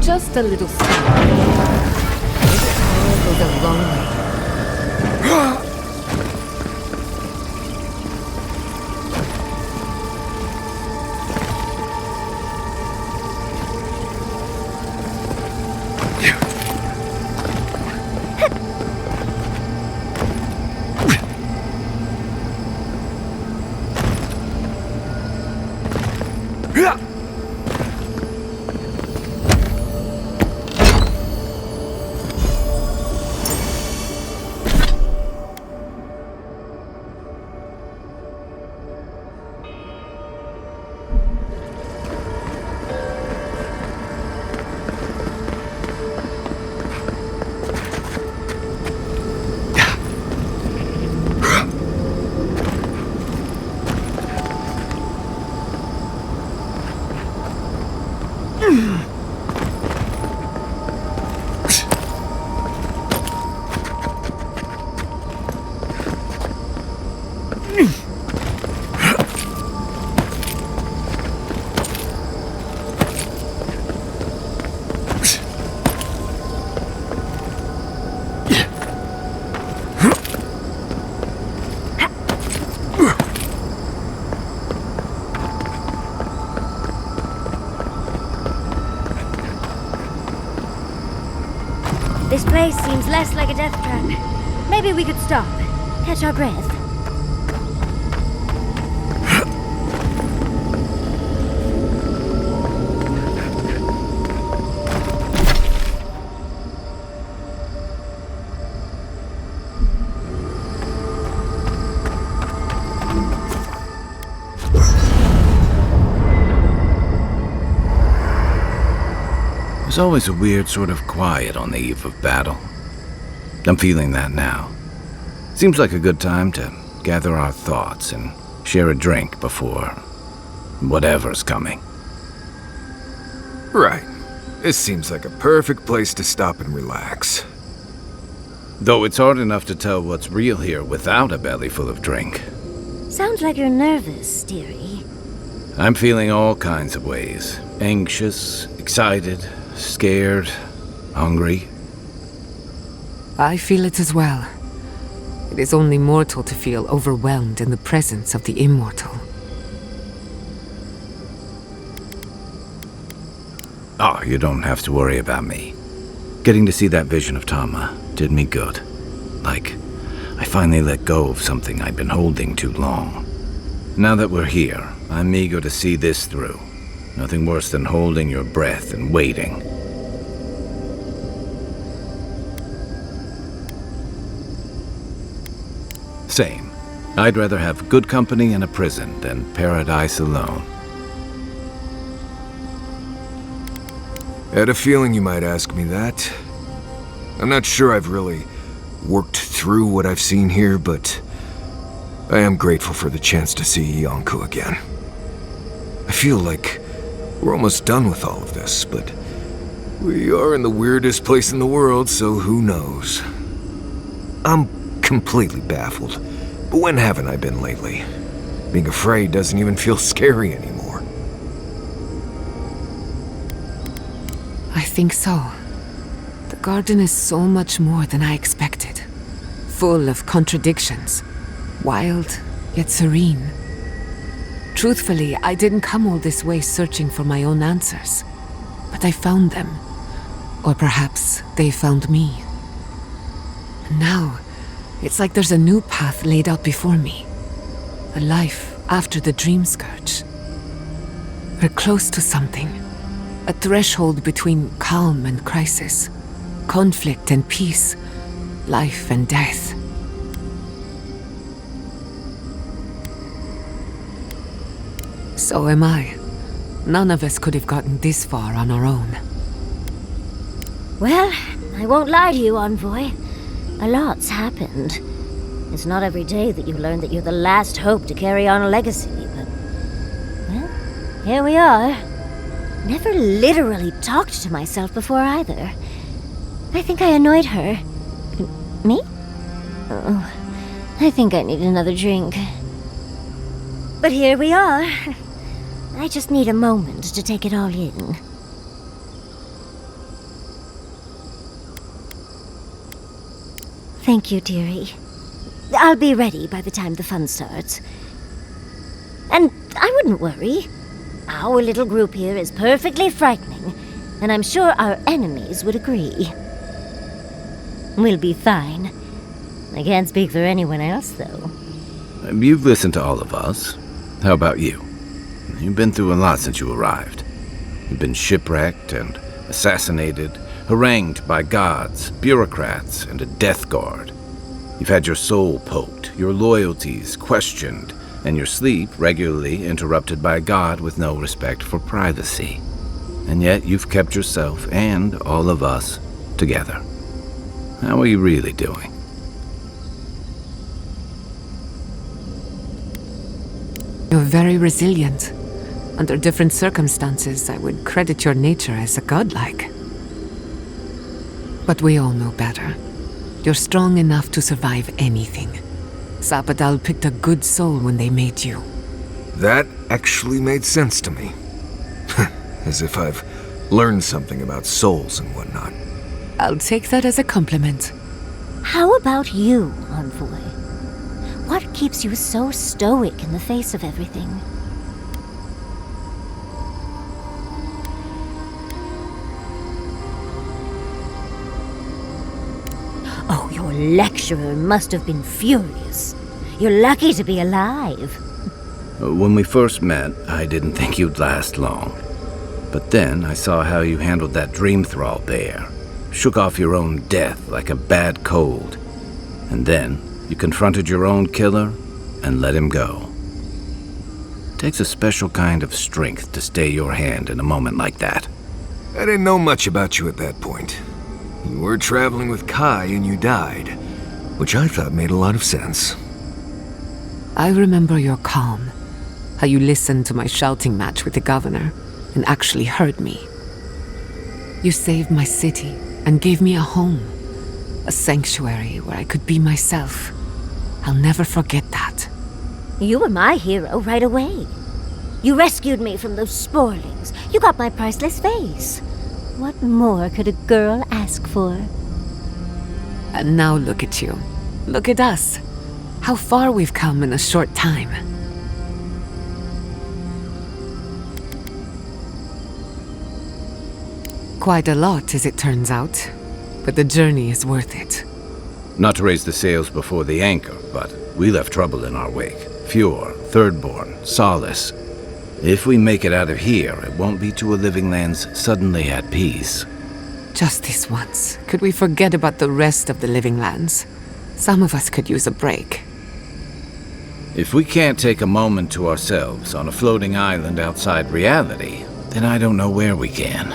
Just a little spark. Little power goes a long way. This place seems less like a death trap. Maybe we could stop, catch our breath. There's always a weird sort of quiet on the eve of battle. I'm feeling that now. Seems like a good time to gather our thoughts and share a drink before whatever's coming. Right. This seems like a perfect place to stop and relax. Though it's hard enough to tell what's real here without a belly full of drink. Sounds like you're nervous, dearie. I'm feeling all kinds of ways. Anxious, excited, scared, hungry. I feel it as well. It is only mortal to feel overwhelmed in the presence of the immortal. Oh, you don't have to worry about me. Getting to see that vision of Toma did me good. Like, I finally let go of something I'd been holding too long. Now that we're here, I'm eager to see this through. Nothing worse than holding your breath and waiting. Same. I'd rather have good company in a prison than paradise alone. I had a feeling you might ask me that. I'm not sure I've really worked through what I've seen here, but I am grateful for the chance to see Yonko again. I feel like we're almost done with all of this, but we are in the weirdest place in the world, so who knows? I'm completely baffled, but when haven't I been lately? Being afraid doesn't even feel scary anymore. I think so. The garden is so much more than I expected. Full of contradictions. Wild, yet serene. Truthfully, I didn't come all this way searching for my own answers. But I found them. Or perhaps they found me. And now, it's like there's a new path laid out before me. A life after the dream scourge. We're close to something. A threshold between calm and crisis. Conflict and peace. Life and death. So am I. None of us could have gotten this far on our own. Well, I won't lie to you, Envoy. A lot's happened. It's not every day that you learn that you're the last hope to carry on a legacy, but... well, here we are. Never literally talked to myself before either. I think I annoyed her. Me? Oh, I think I need another drink. But here we are. I just need a moment to take it all in. Thank you, dearie. I'll be ready by the time the fun starts. And I wouldn't worry. Our little group here is perfectly frightening, and I'm sure our enemies would agree. We'll be fine. I can't speak for anyone else, though. You've listened to all of us. How about you? You've been through a lot since you arrived. You've been shipwrecked and assassinated, harangued by gods, bureaucrats, and a death guard. You've had your soul poked, your loyalties questioned, and your sleep regularly interrupted by a god with no respect for privacy. And yet you've kept yourself and all of us together. How are you really doing? You're very resilient. Under different circumstances, I would credit your nature as a godlike. But we all know better. You're strong enough to survive anything. Sapadal picked a good soul when they made you. That actually made sense to me. As if I've learned something about souls and whatnot. I'll take that as a compliment. How about you, Envoy? What keeps you so stoic in the face of everything? Oh, your lecturer must have been furious. You're lucky to be alive. When we first met, I didn't think you'd last long. But then I saw how you handled that dream thrall bear. Shook off your own death like a bad cold. And then you confronted your own killer and let him go. It takes a special kind of strength to stay your hand in a moment like that. I didn't know much about you at that point. You were traveling with Kai and you died, which I thought made a lot of sense. I remember your calm, how you listened to my shouting match with the governor and actually heard me. You saved my city and gave me a home, a sanctuary where I could be myself. I'll never forget that. You were my hero right away. You rescued me from those sporlings. You got my priceless vase. What more could a girl ask for? And now look at you. Look at us. How far we've come in a short time. Quite a lot, as it turns out. But the journey is worth it. Not to raise the sails before the anchor, but we left trouble in our wake. Fjord, Thirdborn, Solace. If we make it out of here, it won't be to a living lands suddenly at peace. Just this once. Could we forget about the rest of the living lands? Some of us could use a break. If we can't take a moment to ourselves on a floating island outside reality, then I don't know where we can.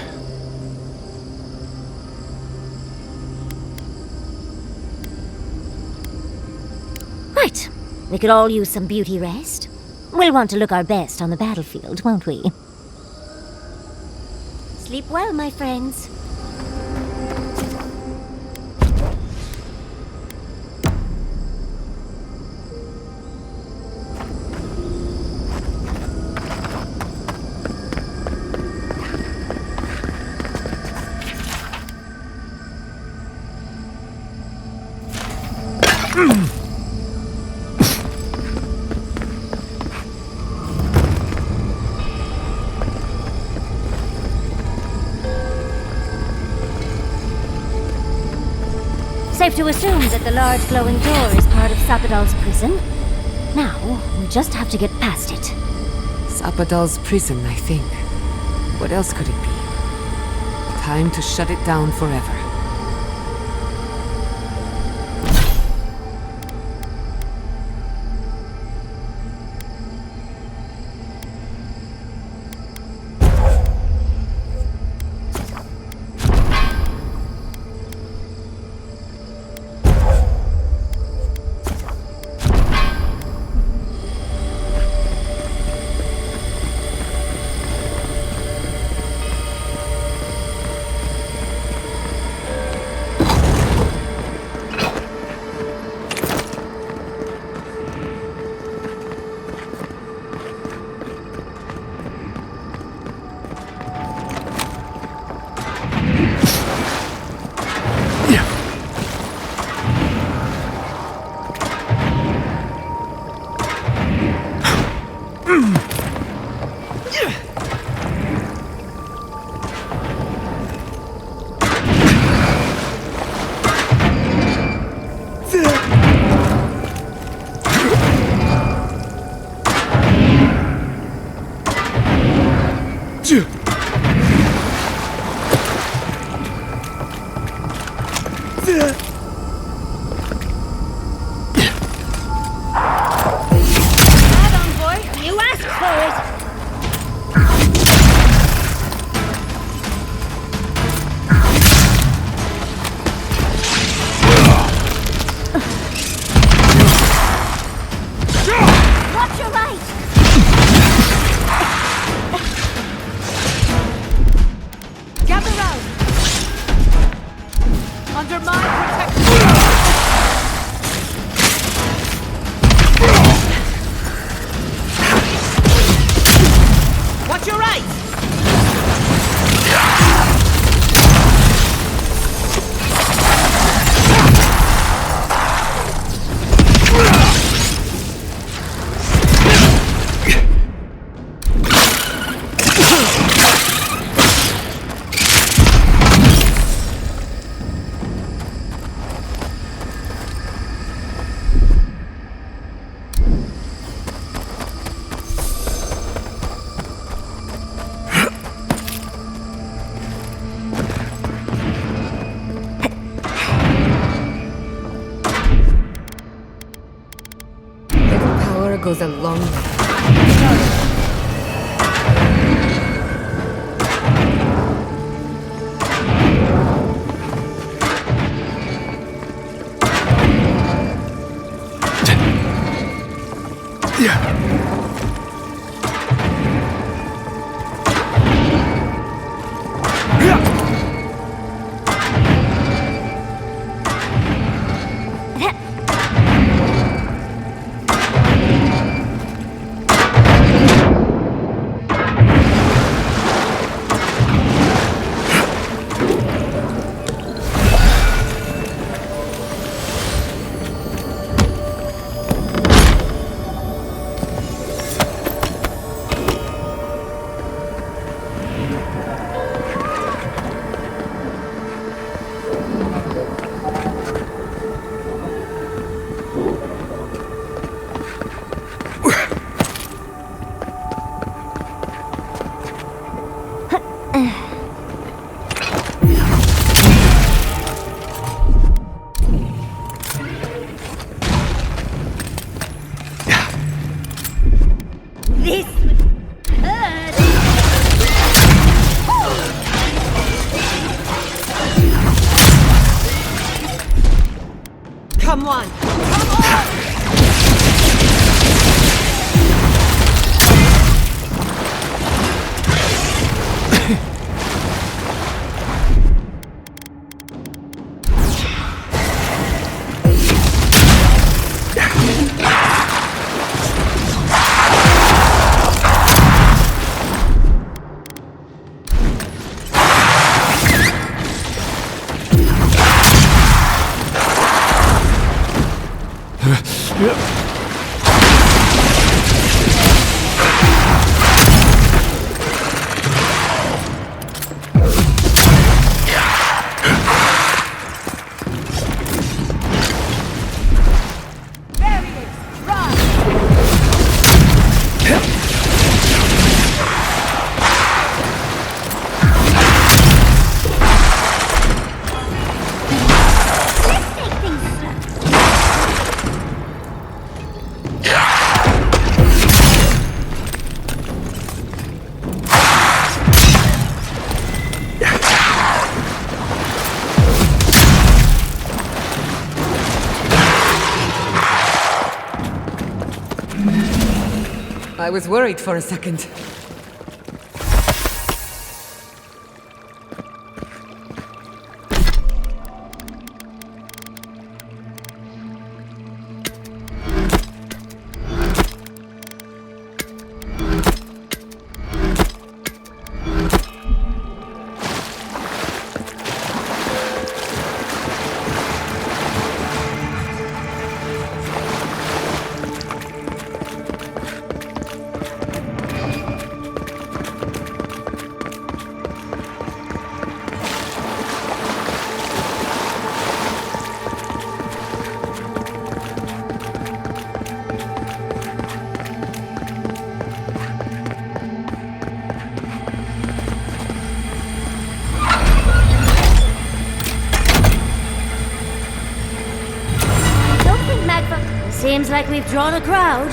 Right. We could all use some beauty rest. We'll want to look our best on the battlefield, won't we? Sleep well, my friends. Safe to assume that the large glowing door is part of Sapadal's prison. Now, we just have to get past it. Sapadal's prison, I think. What else could it be? Time to shut it down forever. Goes a long way. Come on! Come on! I was worried for a second. Seems like we've drawn a crowd.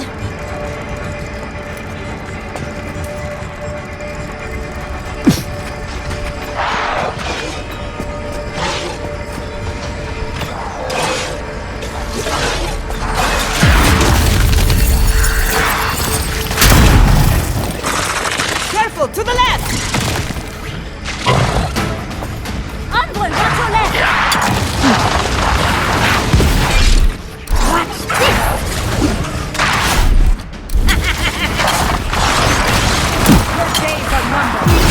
Careful, to the left! Envoy, watch your left! Watch this! Your days are numbered.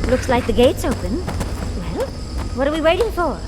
Looks like the gate's open. Well, what are we waiting for?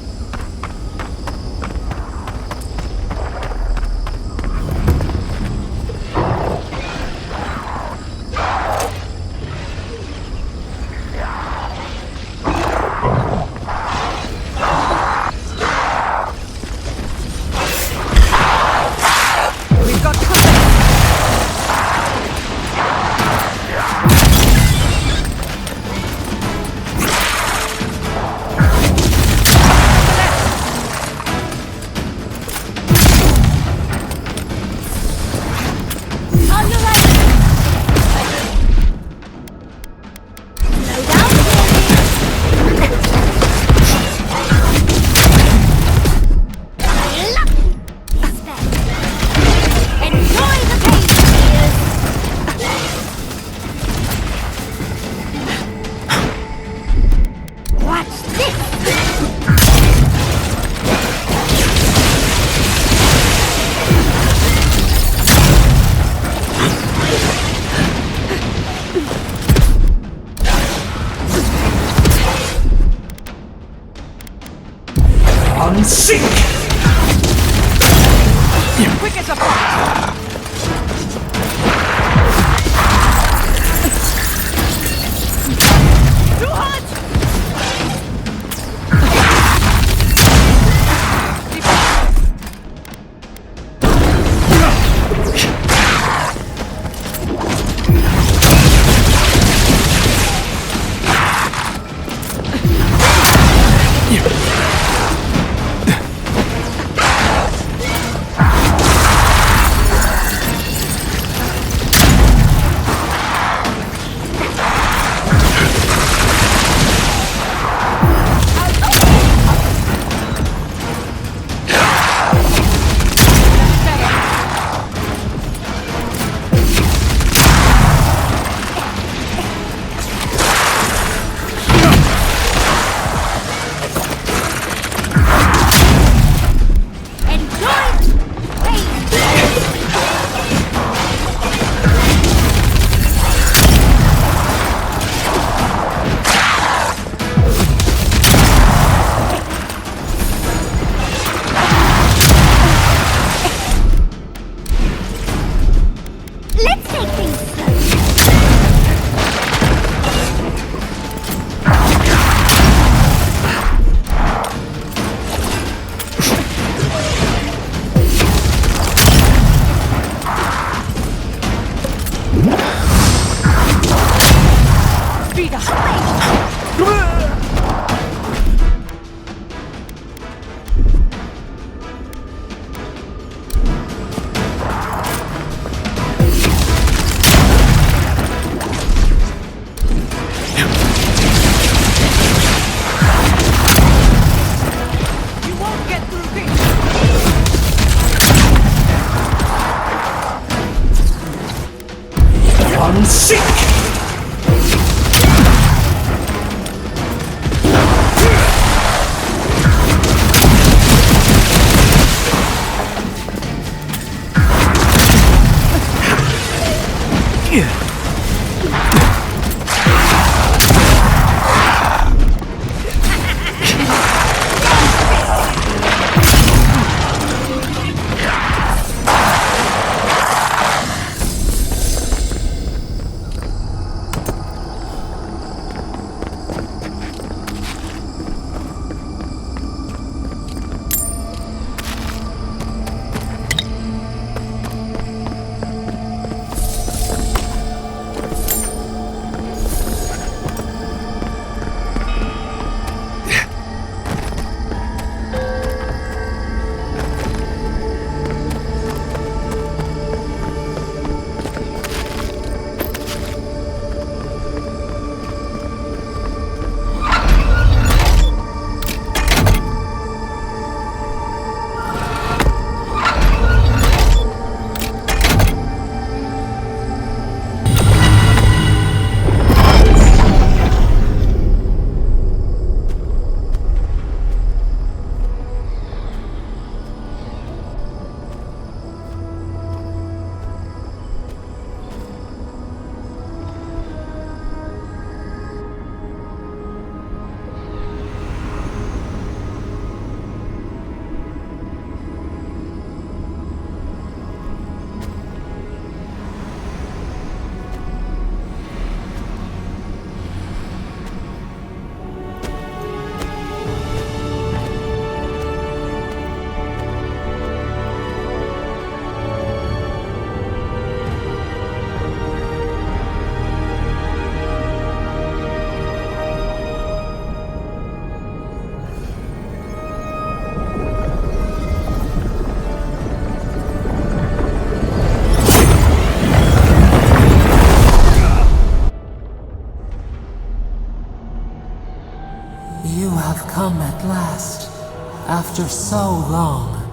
After so long,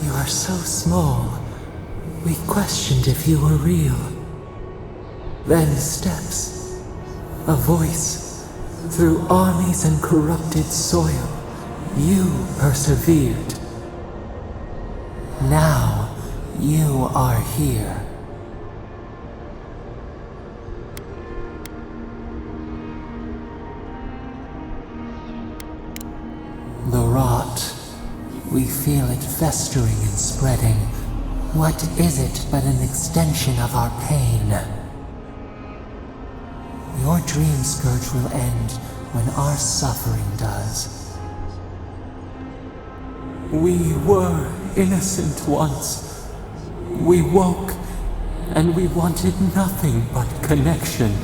you are so small, we questioned if you were real. Then steps, a voice, through armies and corrupted soil, you persevered. Now, you are here. The rot, we feel it festering and spreading. What is it but an extension of our pain? Your dream scourge will end when our suffering does. We were innocent once. We woke, and we wanted nothing but connection.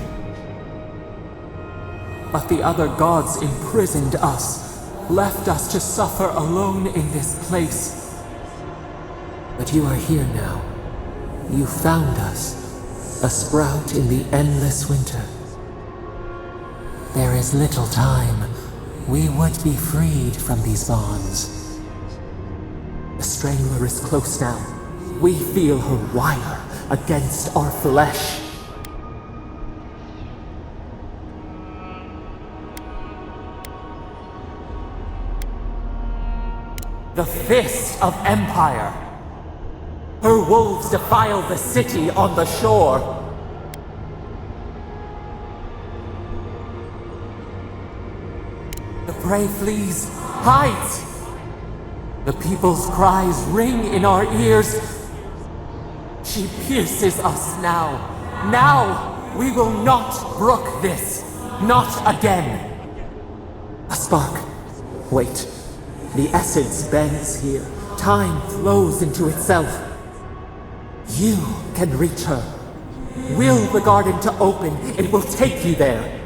But the other gods imprisoned us, left us to suffer alone in this place. But you are here now. You found us, a sprout in the endless winter. There is little time. We would be freed from these bonds. The Strangler is close now. We feel her wire against our flesh. The fist of Empire. Her wolves defile the city on the shore. The prey flees, hides. The people's cries ring in our ears. She pierces us now. Now, we will not brook this. Not again. A spark. Wait. The essence bends here. Time flows into itself. You can reach her. Will the garden to open, it will take you there.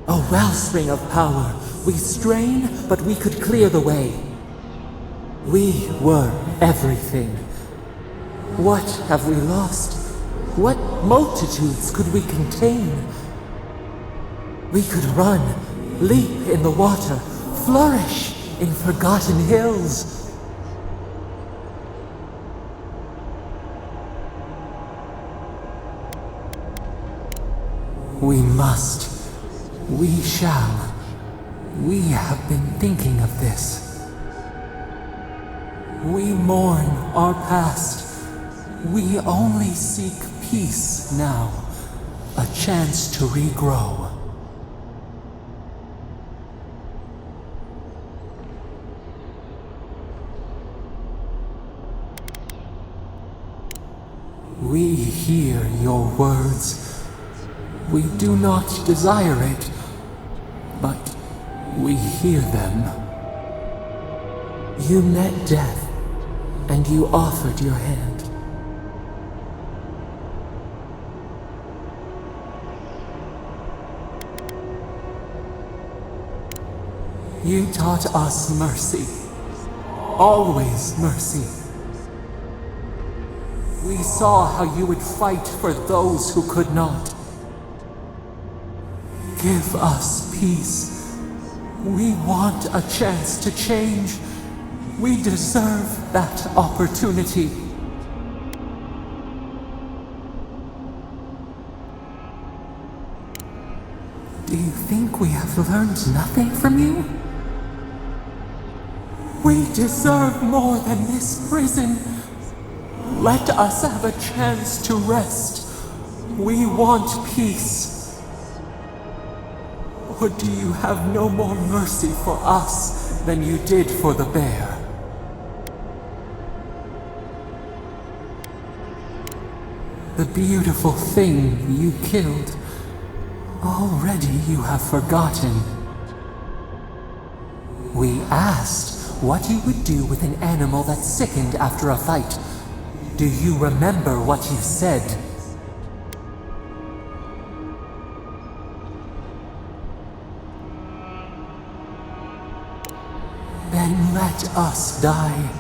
A wellspring of power. We strain, but we could clear the way. We were everything. What have we lost? What multitudes could we contain? We could run, leap in the water, flourish in forgotten hills. We must. We shall. We have been thinking of this. We mourn our past. We only seek peace now. A chance to regrow. We hear your words. We do not desire it, but we hear them. You met death, and you offered your hand. You taught us mercy. Always mercy. We saw how you would fight for those who could not. Give us peace. We want a chance to change. We deserve that opportunity. Do you think we have learned nothing from you? We deserve more than this prison. Let us have a chance to rest. We want peace. Or do you have no more mercy for us than you did for the bear? The beautiful thing you killed, already you have forgotten. We asked what you would do with an animal that sickened after a fight. Do you remember what you said? Then let us die.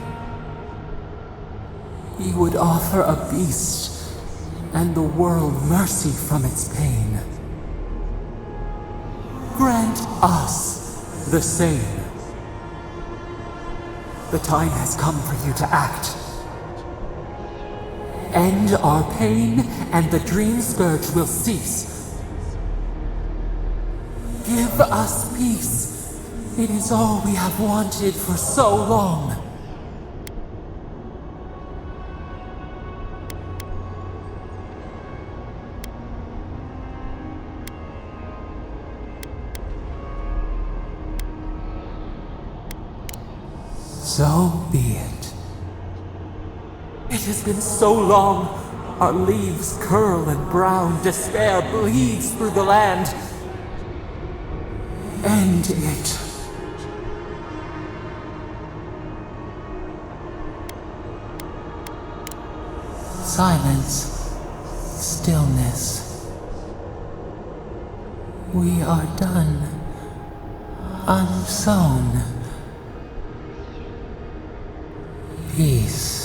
You would offer a beast, and the world mercy from its pain. grant us the same. The time has come for you to act. End our pain, and the dream scourge will cease. Give us peace. It is all we have wanted for so long. So be it. It has been so long. Our leaves curl and brown. Despair bleeds through the land. End it. Silence. Stillness. We are done. Unsown. Peace.